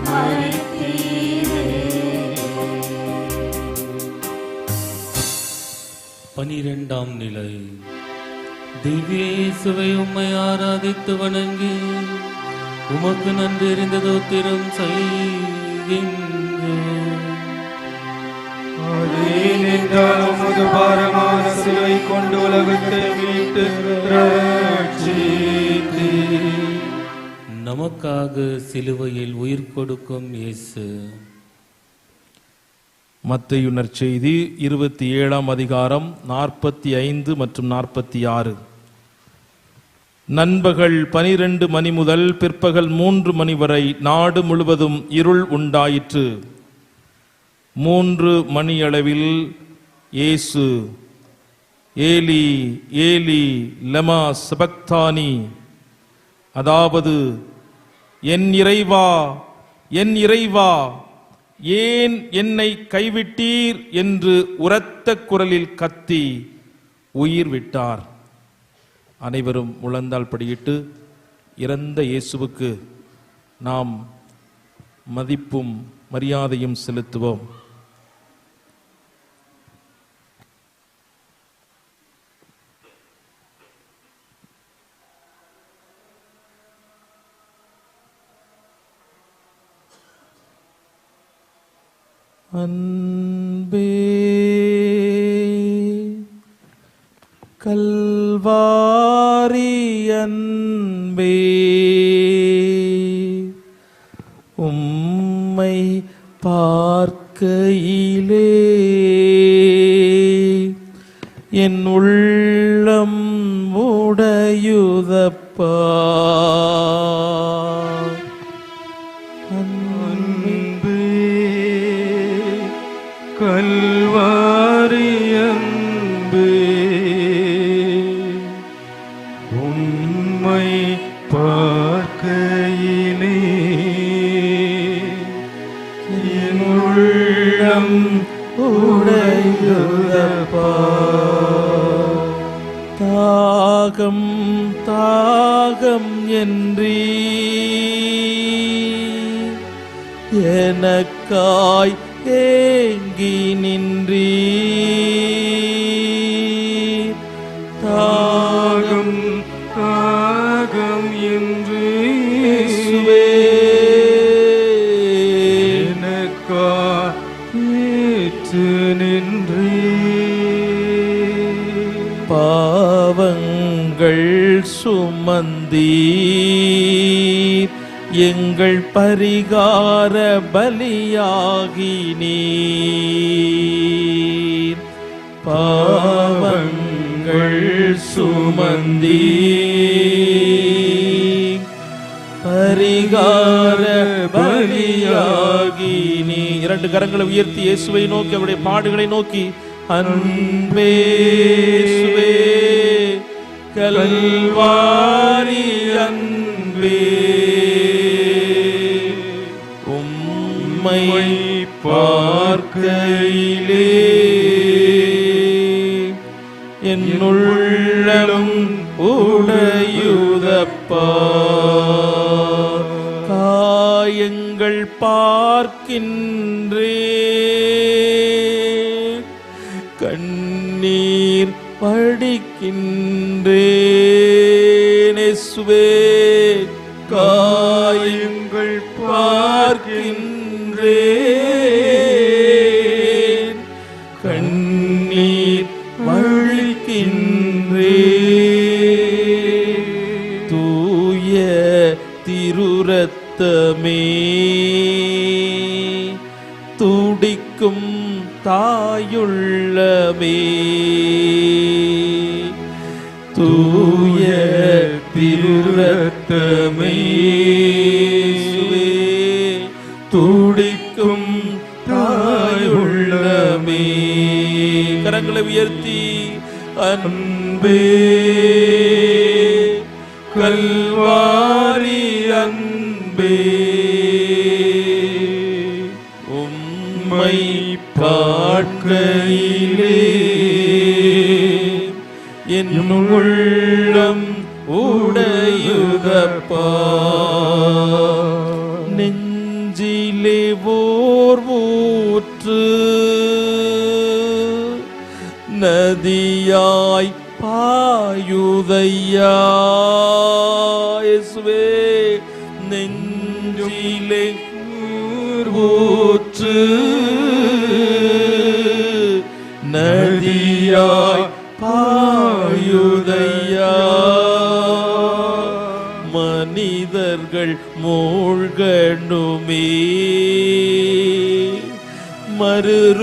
மரித்தீரே. 12ஆம் நிலை. திவ்ய இயேசுவை உம்மை ஆராதித்து வணங்கி உமக்கு நன்றி அறிந்த தோத்திரம் செய்கின்றோம். ஏனென்றால் உமது பாரமான சிலுவை கொண்டு உலகத்தை மீட்டு ரட்சித்தீர். நமக்காக சிலுவையில் உயிர் கொடுக்கும் இயேசு. மத்தேயு நற்செய்தி 27ஆம் அதிகாரம் 45 மற்றும் 46. நண்பகல் 12 மணி முதல் பிற்பகல் 3 மணி வரை நாடு முழுவதும் இருள் உண்டாயிற்று. 3 மணியளவில் இயேசு ஏலி ஏலி லமா சபக்தானி, அதாவது என் இறைவா என் இறைவா ஏன் என்னை கைவிட்டீர் என்று உரத்த குரலில் கத்தி உயிர் விட்டார். அனைவரும் முழந்தாள் படியிட்டு இறந்த இயேசுவுக்கு நாம் மதிப்பும் மரியாதையும் செலுத்துவோம். அன்பே கல்வாரி அன்பே, உம்மை பார்க்கையிலே என் உள்ளம் உடையுதப்பா. கல்வாரி அன்பே, உம்மை பார்க்கையிலே என் உள்ளம் உடையுதப்பா. தாகம் தாகம் என்றீ எனக்காய் ஏங்கி நின்றீ. தாகம் தாகம் என்று எனக்காற்று நின்றீ. பாவங்கள் சுமந்தீர் எங்கள் பரிகார பலியாகி நீர். பாவங்கள் சுமந்தீர் பரிகார பலியாகி நீ. 2 கரங்களை உயர்த்தி இயேசுவை நோக்கி அவருடைய பாடுகளை நோக்கி, அன்பே இயேசுவே கல்வாரி அன்பே, உம்மை பார்க்கையிலே என் உள்ளம் உடையுதப்பா. காயங்கள் பார்க்கின்றே கண்ணீர் படிக்கின்றேன். இயேசுவே காயங்கள் பார்க்கின்றேன் கண்ணீர் வழிக்கின்றேன். தூய திருரத்தமே துடிக்கும் தாயுள்ளமே, தூய திருரத்தமே துடிக்கும் தாயுள்ளமே. கரங்களை உயர்த்தி, அன்பே கல்வாரி அன்பே, உம்மை பார்க்கையிலே என் உள்ளம் உடையுதப்பா. நெஞ்சிலே ஓர் ஊற்று நதியாய் பாயுதையா. இயேசுவே நெஞ்சிலே ஊற்று நதியாய் பாயுதையா. மனிதர்கள் மூழ்கணுமே, மறுரூபமாகணுமே.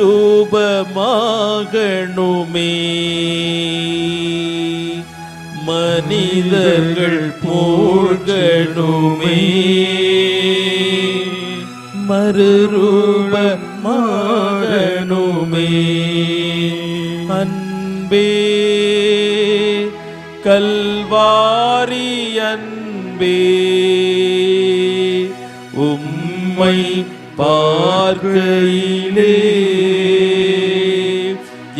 மனிதர்கள் மூழ்கணுமே, மறுரூபமாகணுமே. அன்பே கல்வாரி அன்பே, உம்மை பார்க்கையிலே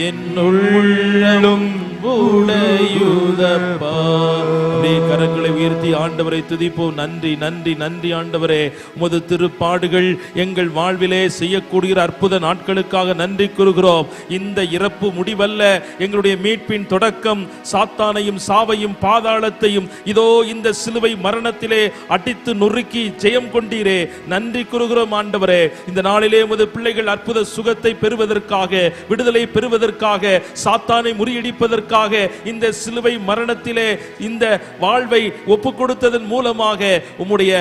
என் உள்ளம் உடையுதப்பா. கரங்களை உயர்த்தி ஆண்டவரை துதிப்போம். நன்றி நன்றி நன்றி ஆண்டவரே, உமது திருப்பாடுகள் எங்கள் வாழ்விலே செய்யக்கூடிய அற்புத நாட்களுக்காக நன்றி கூறுகிறோம். இந்த இறப்பு முடிவல்ல, எங்களுடைய மீட்பின் தொடக்கம். சாத்தானையும் சாவையும் பாதாளத்தையும் இதோ இந்த சிலுவை மரணத்திலே அடித்து நொறுக்கி ஜெயம் கொண்டீரே, நன்றி கூறுகிறோம் ஆண்டவரே. இந்த நாளிலே உமது பிள்ளைகள் அற்புத சுகத்தை பெறுவதற்காக, விடுதலை பெறுவதற்காக, சாத்தானை முறியடிப்பதற்காக இந்த சிலுவை மரணத்திலே இந்த வாழ்வை ஒப்பு கொடுத்ததன் மூலமாக உம்முடைய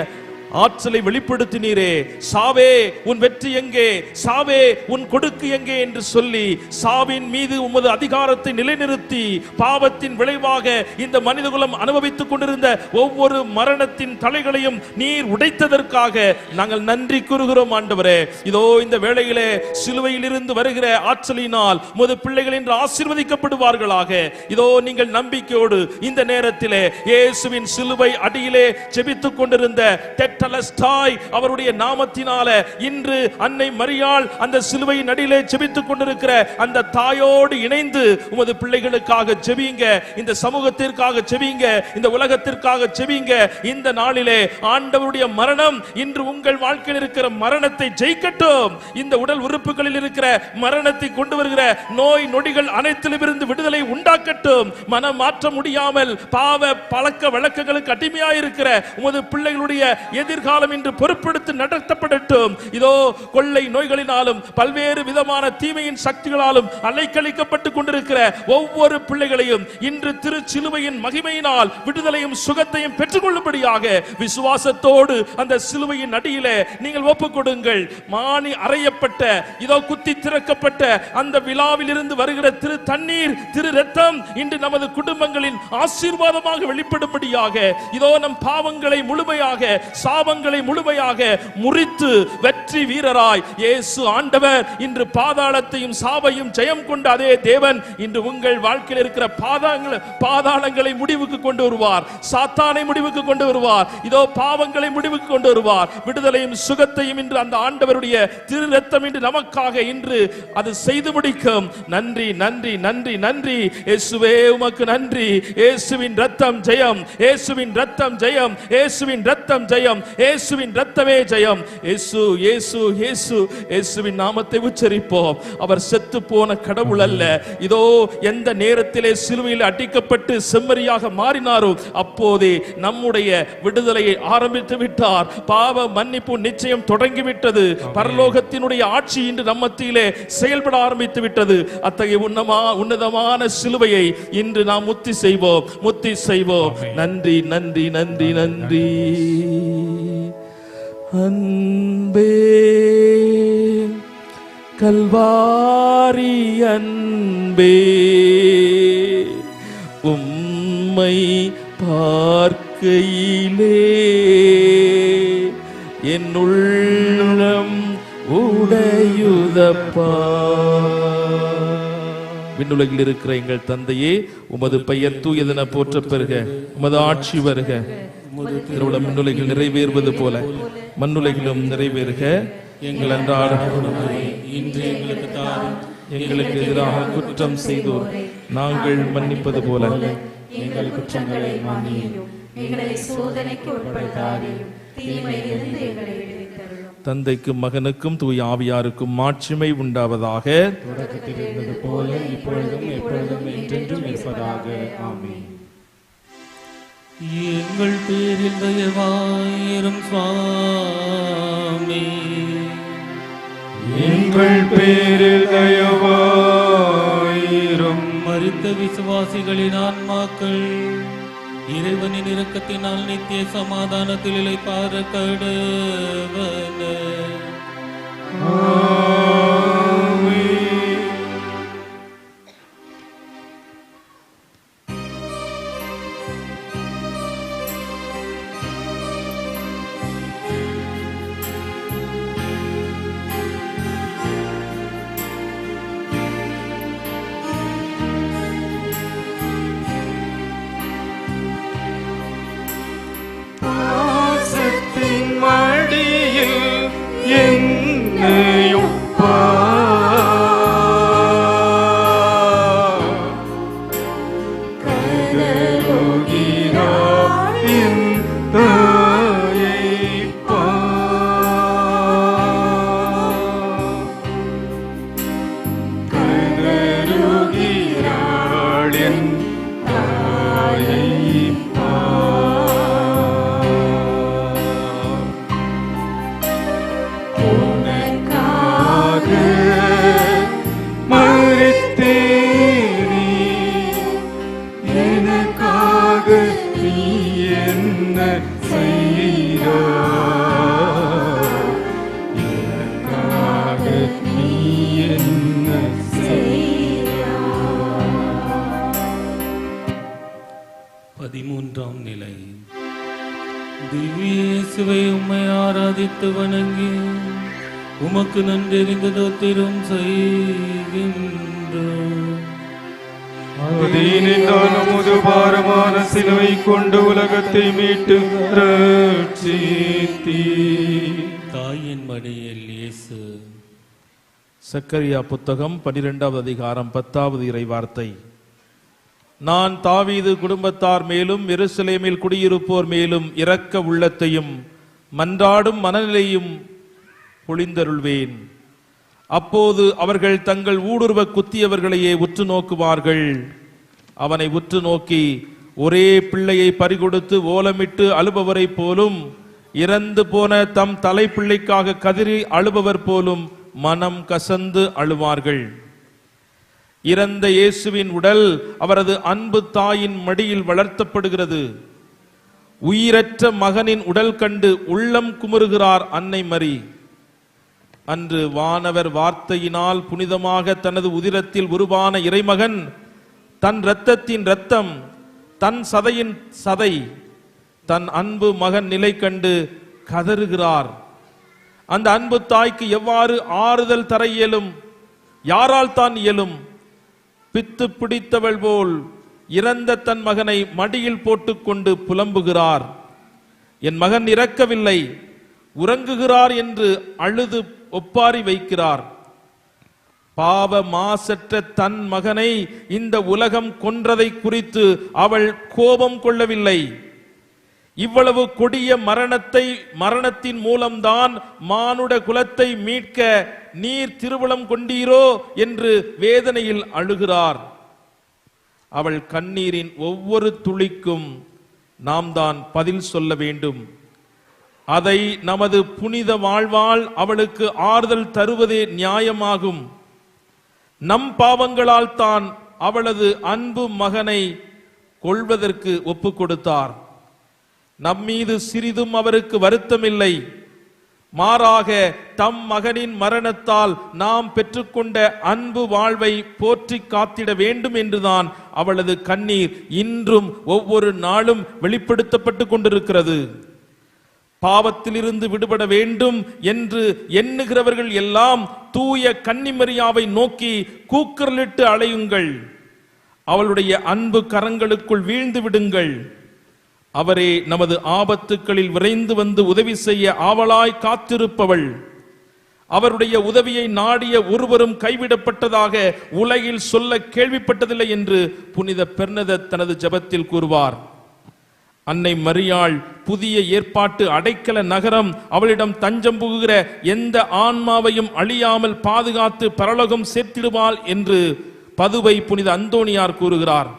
ஆற்றலை வெளிப்படுத்தினீரே. சாவே உன் வெற்றி எங்கே, சாவே உன் கொடுக்கு எங்கே என்று சொல்லி சாவின் மீது உமது அதிகாரத்தை நிலைநிறுத்தி பாவத்தின் விளைவாக இந்த மனிதகுலம் அனுபவித்துக் கொண்டிருந்த ஒவ்வொரு மரணத்தின் தலைகளையும் நீர் உடைத்ததற்காக நாங்கள் நன்றி கூறுகிறோம் ஆண்டவரே. இதோ இந்த வேளையிலே சிலுவையில் இருந்து வருகிற ஆற்றலினால் உமது பிள்ளைகள் என்று ஆசீர்வதிக்கப்படுவார்களாக. இதோ நீங்கள் நம்பிக்கையோடு இந்த நேரத்திலே இயேசுவின் சிலுவை அடியிலே ஜெபித்துக் கொண்டிருந்த அவருடைய நாமத்தினால இன்று அன்னை மரியாள் அந்த சிலுவையின் அடியிலே ஜெபித்துக் கொண்டிருக்கிற அந்த தாயோடு இணைந்து உமது பிள்ளைகளுக்காக ஜெபிங்க, இந்த சமூகத்திற்காக ஜெபிங்க, இந்த உலகத்திற்காக ஜெபிங்க. இந்த நாளிலே ஆண்டவருடைய மரணம் இன்று உங்கள் வாழ்க்கையில் இருக்கிற மரணத்தை ஜெயிக்கட்டும். இந்த உடல் உறுப்புகளில் இருக்கிற மரணத்தை கொண்டு வருகிற நோய் நொடிகள் அனைத்திலும் இருந்து விடுதலை உண்டாக்கட்டும். மனம் மாற்ற முடியாமல் பாவ பழக்க வழக்கங்களுக்கு அடிமையாயிருக்கிற உமது பிள்ளைகளுடைய எதிர்காலம் இன்று பொறுப்பெடுத்து நடத்தப்படட்டும். இதோ கொள்ளை நோய்களினாலும் பல்வேறு விதமான தீமையின் சக்திகளாலும் அலைக்கழிக்கப்பட்டுக் கொண்டிருக்கிற ஒவ்வொரு பிள்ளைகளையும் இன்று திருச்சிலுவையின் மகிமையினால் விடுதலையும் சுகத்தையும் பெற்றுக் கொள்ளும்படியாக விசுவாசத்தோடு அந்த சிலுவையின் அடியிலே நீங்கள் ஒப்புக் கொடுங்கள். மானி அறையப்பட்ட, இதோ குத்தி திறக்கப்பட்ட அந்த விழாவில் இருந்து வருகிற திரு தண்ணீர், திரு ரத்தம் இன்று நமது குடும்பங்களின் ஆசீர்வாதமாக வெளிப்படும்படியாக இதோ நம் பாவங்களை முழுமையாக, சாபங்களை முழுமையாக முறித்து வெற்றி வீரராய் இயேசு ஆண்டவர் இன்று பாதாளத்தையும் சாவையும் ஜெயம் கொண்ட அதே தேவன் இன்று உங்கள் வாழ்க்கையில் இருக்கிற பாதாளங்களை முடிவுக்கு கொண்டு வருவார், சாத்தானை முடிவுக்கு கொண்டு வருவார், இதோ பாவங்களை முடிவுக்கு கொண்டு வருவார். விடுதலையும் சுகத்தையும் இன்று அந்த ஆண்டவருடைய திரு ரத்தம் இன்று நமக்காக இன்று அது செய்து முடிக்கும். நன்றி நன்றி நன்றி நன்றி இயேசுவே, உமக்கு நன்றி. இயேசுவின் ரத்தம் ஜெயம், இயேசுவின் ரத்தம் ஜெயம், இயேசுவின் ரத்தம் ஜெயம், இயேசுவின் ரத்தமே ஜெயம். இயேசு இயேசு இயேசு, இயேசுவின் நாமத்தை உச்சரிப்போம். அவர் செத்து போன கடவுள் அல்ல. இதோ எந்த நேரத்திலே சிலுவையில் அடிக்கப்பட்டு செம்மறியாக மாறினாரோ அப்போதே நம்முடைய விடுதலையை ஆரம்பித்து விட்டார். பாவ மன்னிப்பு நிச்சயம் தொடங்கிவிட்டது. பரலோகத்தினுடைய ஆட்சி இன்று நம்ம மத்தியிலே செயல்பட ஆரம்பித்து விட்டது. அத்தகைய உன்னதமான சிலுவையை இன்று நாம் முத்தி செய்வோம், முத்தி செய்வோம். நன்றி நன்றி நன்றி நன்றி. அன்பே கல்வாரி அன்பே, உம்மை பார்க்கையிலே என் உள்ளம் உடையுதப்பா. விண்ணுலகில் இருக்கிற எங்கள் தந்தையே, உமது பெயர் தூயதென போற்ற பெறுக, உமது ஆட்சி வருக, திருவுளம் விண்ணுலகில் நிறைவேறுவது போல மண்ணுலகிலும் நிறைவேறுக. எங்கள் அன்றாட உணவை இன்று எங்களுக்கு தாரும். எங்களுக்கு எதிராக குற்றம் செய்தோர் நாங்கள் மன்னிப்பது போல எங்கள் குற்றங்களை மன்னியும். எங்களை சோதனைக்கு உட்படுத்தாதேயும், தீமையிலிருந்து எங்களை விடுவித்தருளும். தந்தைக்கும் மகனுக்கும் தூய ஆவியாருக்கும் மாட்சிமை உண்டாவதாக. தொடக்கத்தில் இருந்தது போல இப்பொழுதும் எப்பொழுதும் என்றென்றும் இருப்பதாக. ஆமென். எங்கள் பேரில் தயவாயிரும் சுவாமி, எங்கள் பேரில் தயவாயிரும் மரித்த விசுவாசிகளின் ஆன்மாக்கள் இறைவனின் இரக்கத்தினால் நித்திய சமாதானத்தில் இளைப்பாற கடவன. பதிமூன்றாம் நிலை. திவ்யேசுவை உம்மை ஆராதித்து வணங்கி உமக்கு நன்றெறிந்த தோத்திரம் செய்கின்றோம். நமது பாரமான சிலுவை கொண்டு உலகத்தை மீட்டு ரட்சித்தீர். தாயின் மடியில் இயேசு. சக்கரியா புத்தகம் 12வது அதிகாரம் 10வது இறை வார்த்தை. நான் தாவீது குடும்பத்தார் மேலும் எருசலேமில் குடியிருப்போர் மேலும் இரக்க உள்ளத்தையும் மன்றாடும் மனநிலையும் பொழிந்தருள்வேன். அப்போது அவர்கள் தங்கள் ஊடுருவ குத்தியவர்களையே உற்று நோக்குவார்கள். அவனை உற்று நோக்கி ஒரே பிள்ளையை பறிகொடுத்து ஓலமிட்டு அழுபவரை போலும், இறந்து போன தம் தலை பிள்ளைக்காக கதறி அழுபவர் போலும் மனம் கசந்து அழுவார்கள். இறந்த இயேசுவின் உடல் அவரது அன்பு தாயின் மடியில் வளர்த்தப்படுகிறது. உயிரற்ற மகனின் உடல் கண்டு உள்ளம் குமுறுகிறார் அன்னை மரி. அன்று வானவர் வார்த்தையினால் புனிதமாக தனது உதிரத்தில் உருவான இறைமகன் தன் இரத்தத்தின் இரத்தம், தன் சதையின் சதை, தன் அன்பு மகன் நிலை கண்டு கதறுகிறார். அந்த அன்பு தாய்க்கு எவ்வாறு ஆறுதல் தர இயலும்? யாரால் தான் இயலும்? பித்து பிடித்தவள் போல் இறந்த தன் மகனை மடியில் போட்டுக்கொண்டு புலம்புகிறார். என் மகன் இறக்கவில்லை, உறங்குகிறார் என்று அழுது ஒப்பாரி வைக்கிறார். பாவ மாசற்ற தன் மகனை இந்த உலகம் கொன்றதை குறித்து அவள் கோபம் கொள்ளவில்லை. இவ்வளவு கொடிய மரணத்தின் மூலம்தான் மானுட குலத்தை மீட்க நீர் திருவுளம் கொண்டீரோ என்று வேதனையில் அழுகிறார். அவள் கண்ணீரின் ஒவ்வொரு துளிக்கும் நாம் தான் பதில் சொல்ல வேண்டும். அதை நமது புனித வாழ்வால் அவளுக்கு ஆறுதல் தருவதே நியாயமாகும். நம் பாவங்களால் தான் அவளது அன்பு மகனை கொல்வதற்கு ஒப்பு கொடுத்தார். நம்மீது சிறிதும் அவருக்கு வருத்தமில்லை. மாறாக தம் மகனின் மரணத்தால் நாம் பெற்றுக்கொண்ட அன்பு வாழ்வை போற்றி காத்திட வேண்டும் என்றுதான் அவளது கண்ணீர் இன்றும் ஒவ்வொரு நாளும் வெளிப்படுத்தப்பட்டு கொண்டிருக்கிறது. பாவத்திலிருந்து விடுபட வேண்டும் என்று எண்ணுகிறவர்கள் எல்லாம் தூய கன்னிமரியாவை நோக்கி கூக்குரலிட்டு அலையுங்கள். அவளுடைய அன்பு கரங்களுக்குள் வீழ்ந்து விடுங்கள். அவரே நமது ஆபத்துக்களில் விரைந்து வந்து உதவி செய்ய ஆவலாய் காத்திருப்பவள். அவருடைய உதவியை நாடிய ஒருவரும் கைவிடப்பட்டதாக உலகில் சொல்ல கேள்விப்பட்டதில்லை என்று புனித பெர்னதத் தனது ஜெபத்தில் கூறுவார். அன்னை மரியாள் புதிய ஏற்பாட்டு அடைக்கல நகரம். அவளிடம் தஞ்சம் புகுகிற எந்த ஆன்மாவையும் அழியாமல் பாதுகாத்து பரலோகம் சேர்த்திடுவாள் என்று பதுவை புனித அந்தோணியார் கூறுகிறார்.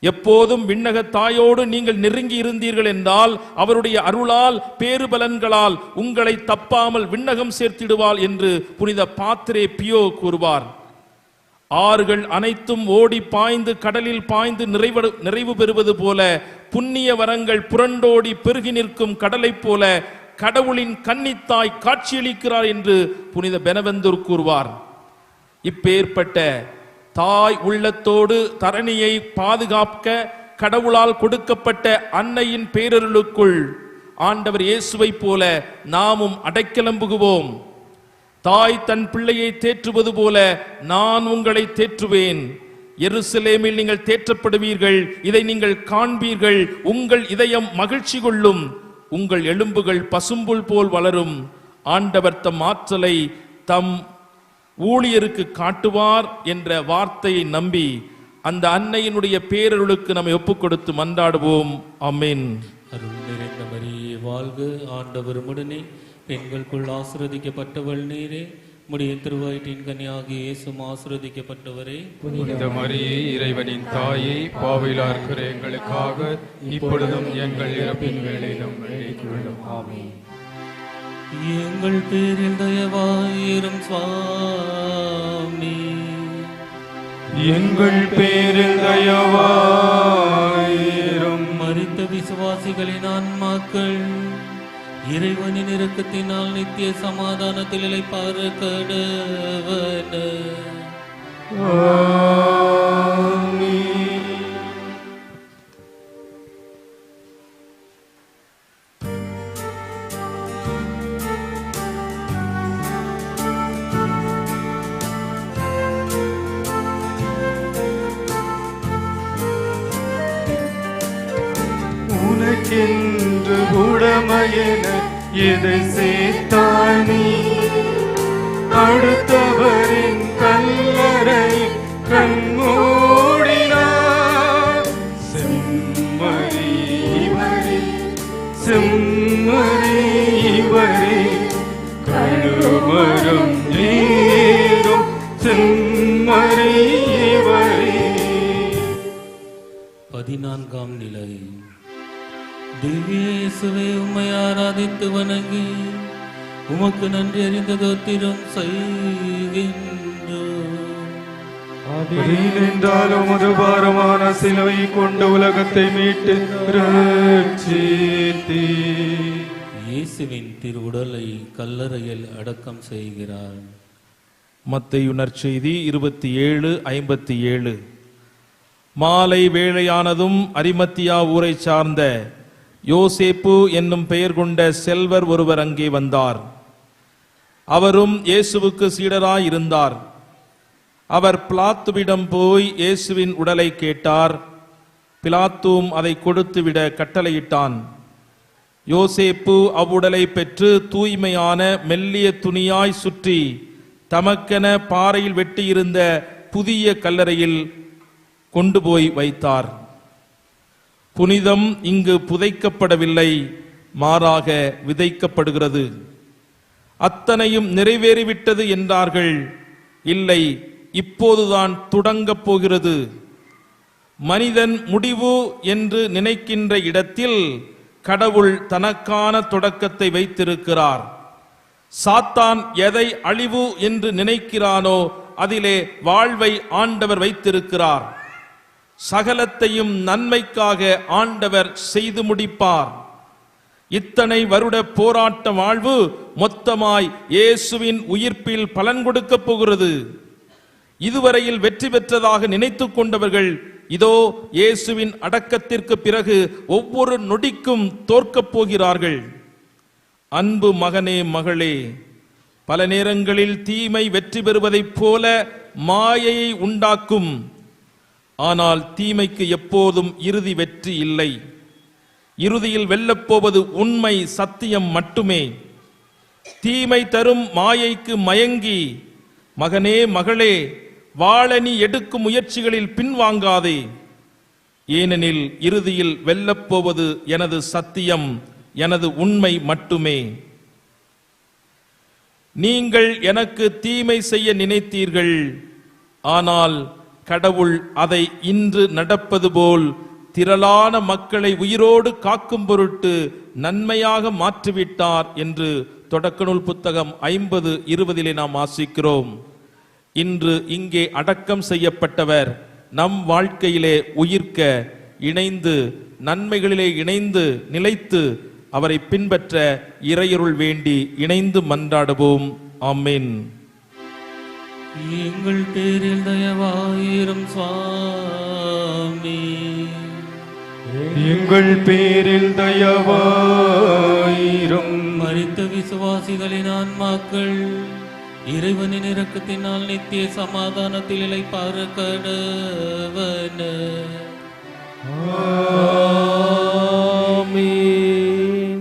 எப்போதும் விண்ணக தாயோடு நீங்கள் நெருங்கி இருந்தீர்கள் என்றால் அவருடைய அருளால் பேறுபலன்களால் உங்களை தப்பாமல் விண்ணகம் சேர்த்திடுவாள் என்று புனித பாத்திரே பியோ கூறுவார். ஆறுகள் அனைத்தும் ஓடி பாய்ந்து கடலில் பாய்ந்து நிறைவு பெறுவது போல, புண்ணிய வரங்கள் புரண்டோடி பெருகி நிற்கும் கடலை போல கடவுளின் கன்னித்தாய் காட்சியளிக்கிறார் என்று புனித பெனவெந்தூர் கூறுவார். இப்பேற்பட்ட தாய் உள்ளத்தோடு தரணியை பாதுகாக்க கடவுளால் கொடுக்கப்பட்ட அன்னையின் பேரருளுக்குள் ஆண்டவர் இயேசுவை போல நாமும் அடைக்கலம் புகுவோம். தாய் தன் பிள்ளையை தேற்றுவது போல நான் உங்களை தேற்றுவேன். எருசலேமில் நீங்கள் தேற்றப்படுவீர்கள், இதை நீங்கள் காண்பீர்கள். உங்கள் இதயம் மகிழ்ச்சி கொள்ளும், உங்கள் எலும்புகள் பசும்புல் போல் வளரும். ஆண்டவர் தம் ஆற்றலை தம் ஊழியருக்கு காட்டுவார் என்ற வார்த்தையை நம்பி அந்த அன்னையினுடைய பேரருளுக்கு நம்மை ஒப்புக் கொடுத்து மன்றாடுவோம். ஆமென். அருள் நிறைந்த மரியே வாழ்க, ஆண்டவர் உடனே பெண்களுக்குள் ஆசீர்வதிக்கப்பட்டவள் நீரே, உம்முடைய திருவயிற்றின் கனியாகிய இயேசுவும் ஆசீர்வதிக்கப்பட்டவரே. புனித மரியே, இறைவனின் தாயே, பாவிகளாய் இருக்கிற எங்களுக்காக இப்பொழுதும் எங்கள் இறப்பின் வேளையிலும் வேண்டிக் கொள்ளும். ஆமென். எங்கள் பேரில் தயவாயிரும் சுவாமி, எங்கள் பேரில் தயவாயிரும். மரித்த விசுவாசிகளின் ஆன்மாக்கள் இறைவனின் இரக்கத்தினால் நித்திய சமாதானத்தில் இளைப்பாற கடவன. ஆமென். உனக்கென்று உடமையென எதை சேர்த்தாய் நீ? அடுத்தவரின் கல்லறை கண்மூடினார். செம்மறி இவரே, செம்மறி இவரே, கழுமரம் ஏறும் செம்மறி இவரே. 14ஆம் நிலை. திவ்ய இயேசுவே, உம்மை ஆராதித்து வணங்கி உமக்கு நன்றி அறிந்த தோத்திரம் செய்கின்றோம். என்றாலும் ஒரு பாரமான சிலுவை கொண்டு உலகத்தை மீட்டு ரட்சித்தீ. இயேசுவின் திரு உடலை கல்லறையில் அடக்கம் செய்கிறார். மத்தேயு நற்செய்தி 27:57. மாலை வேளையானதும் அரிமத்தியா ஊரை சார்ந்த யோசேப்பு என்னும் பெயர் கொண்ட செல்வர் ஒருவர் அங்கே வந்தார். அவரும் இயேசுவுக்கு சீடராய் இருந்தார். அவர் பிலாத்துவிடம் போய் இயேசுவின் உடலை கேட்டார். பிலாத்துவும் அதை கொடுத்துவிட கட்டளையிட்டான். யோசேப்பு அவ்வுடலை பெற்று தூய்மையான மெல்லிய துணியாய் சுற்றி தமக்கென பாறையில் வெட்டியிருந்த புதிய கல்லறையில் கொண்டு போய் வைத்தார். புனிதம் இங்கு புதைக்கப்படவில்லை, மாறாக விதைக்கப்படுகிறது. அத்தனையும் நிறைவேறிவிட்டது என்றார்கள். இல்லை, இப்போதுதான் தொடங்கப் போகிறது. மனிதன் முடிவு என்று நினைக்கின்ற இடத்தில் கடவுள் தனக்கான தொடக்கத்தை வைத்திருக்கிறார். சாத்தான் எதை அழிவு என்று நினைக்கிறானோ அதிலே வாழ்வை ஆண்டவர் வைத்திருக்கிறார். சகலத்தையும் நன்மைக்காக ஆண்டவர் செய்து முடிப்பார். இத்தனை வருட போராட்ட வாழ்வு மொத்தமாய் இயேசுவின் உயிர்ப்பில் பலன் கொடுக்கப் போகிறது. இதுவரையில் வெற்றி பெற்றதாக நினைத்துக் கொண்டவர்கள் இதோ இயேசுவின் அடக்கத்திற்கு பிறகு ஒவ்வொரு நொடிக்கும் தோற்கப் போகிறார்கள். அன்பு மகனே, மகளே, பல நேரங்களில் தீமை வெற்றி பெறுவதைப் போல மாயையை உண்டாக்கும். ஆனால் தீமைக்கு எப்போதும் இறுதி வெற்றி இல்லை. இறுதியில் வெல்லப்போவது உண்மை, சத்தியம் மட்டுமே. தீமை தரும் மாயைக்கு மயங்கி மகனே, மகளே, வாழ நீ எடுக்கும் முயற்சிகளில் பின்வாங்காதே. ஏனெனில் இறுதியில் வெல்லப்போவது எனது சத்தியம், எனது உண்மை மட்டுமே. நீங்கள் எனக்கு தீமை செய்ய நினைத்தீர்கள், ஆனால் கடவுள் அதை இன்று நடப்பது போல் திரளான மக்களை உயிரோடு காக்கும் பொருட்டு நன்மையாக மாற்றிவிட்டார் என்று தொடக்க நூல் புத்தகம் 50:20 நாம் வாசிக்கிறோம். இன்று இங்கே அடக்கம் செய்யப்பட்டவர் நம் வாழ்க்கையிலே உயிர்க்க இணைந்து நன்மைகளிலே இணைந்து நிலைத்து அவரை பின்பற்ற இறையருள் வேண்டி இணைந்து மன்றாடுவோம். ஆமென். எங்கள் பேரில் தயவாயிரும் சுவாமி, எங்கள் பேரில் தயவாயிரும். மரித்த விசுவாசிகளின் ஆன்மாக்கள் இறைவனின் இரக்கத்தினால் நித்திய சமாதானத்தில் இளைப்பாற கடவன.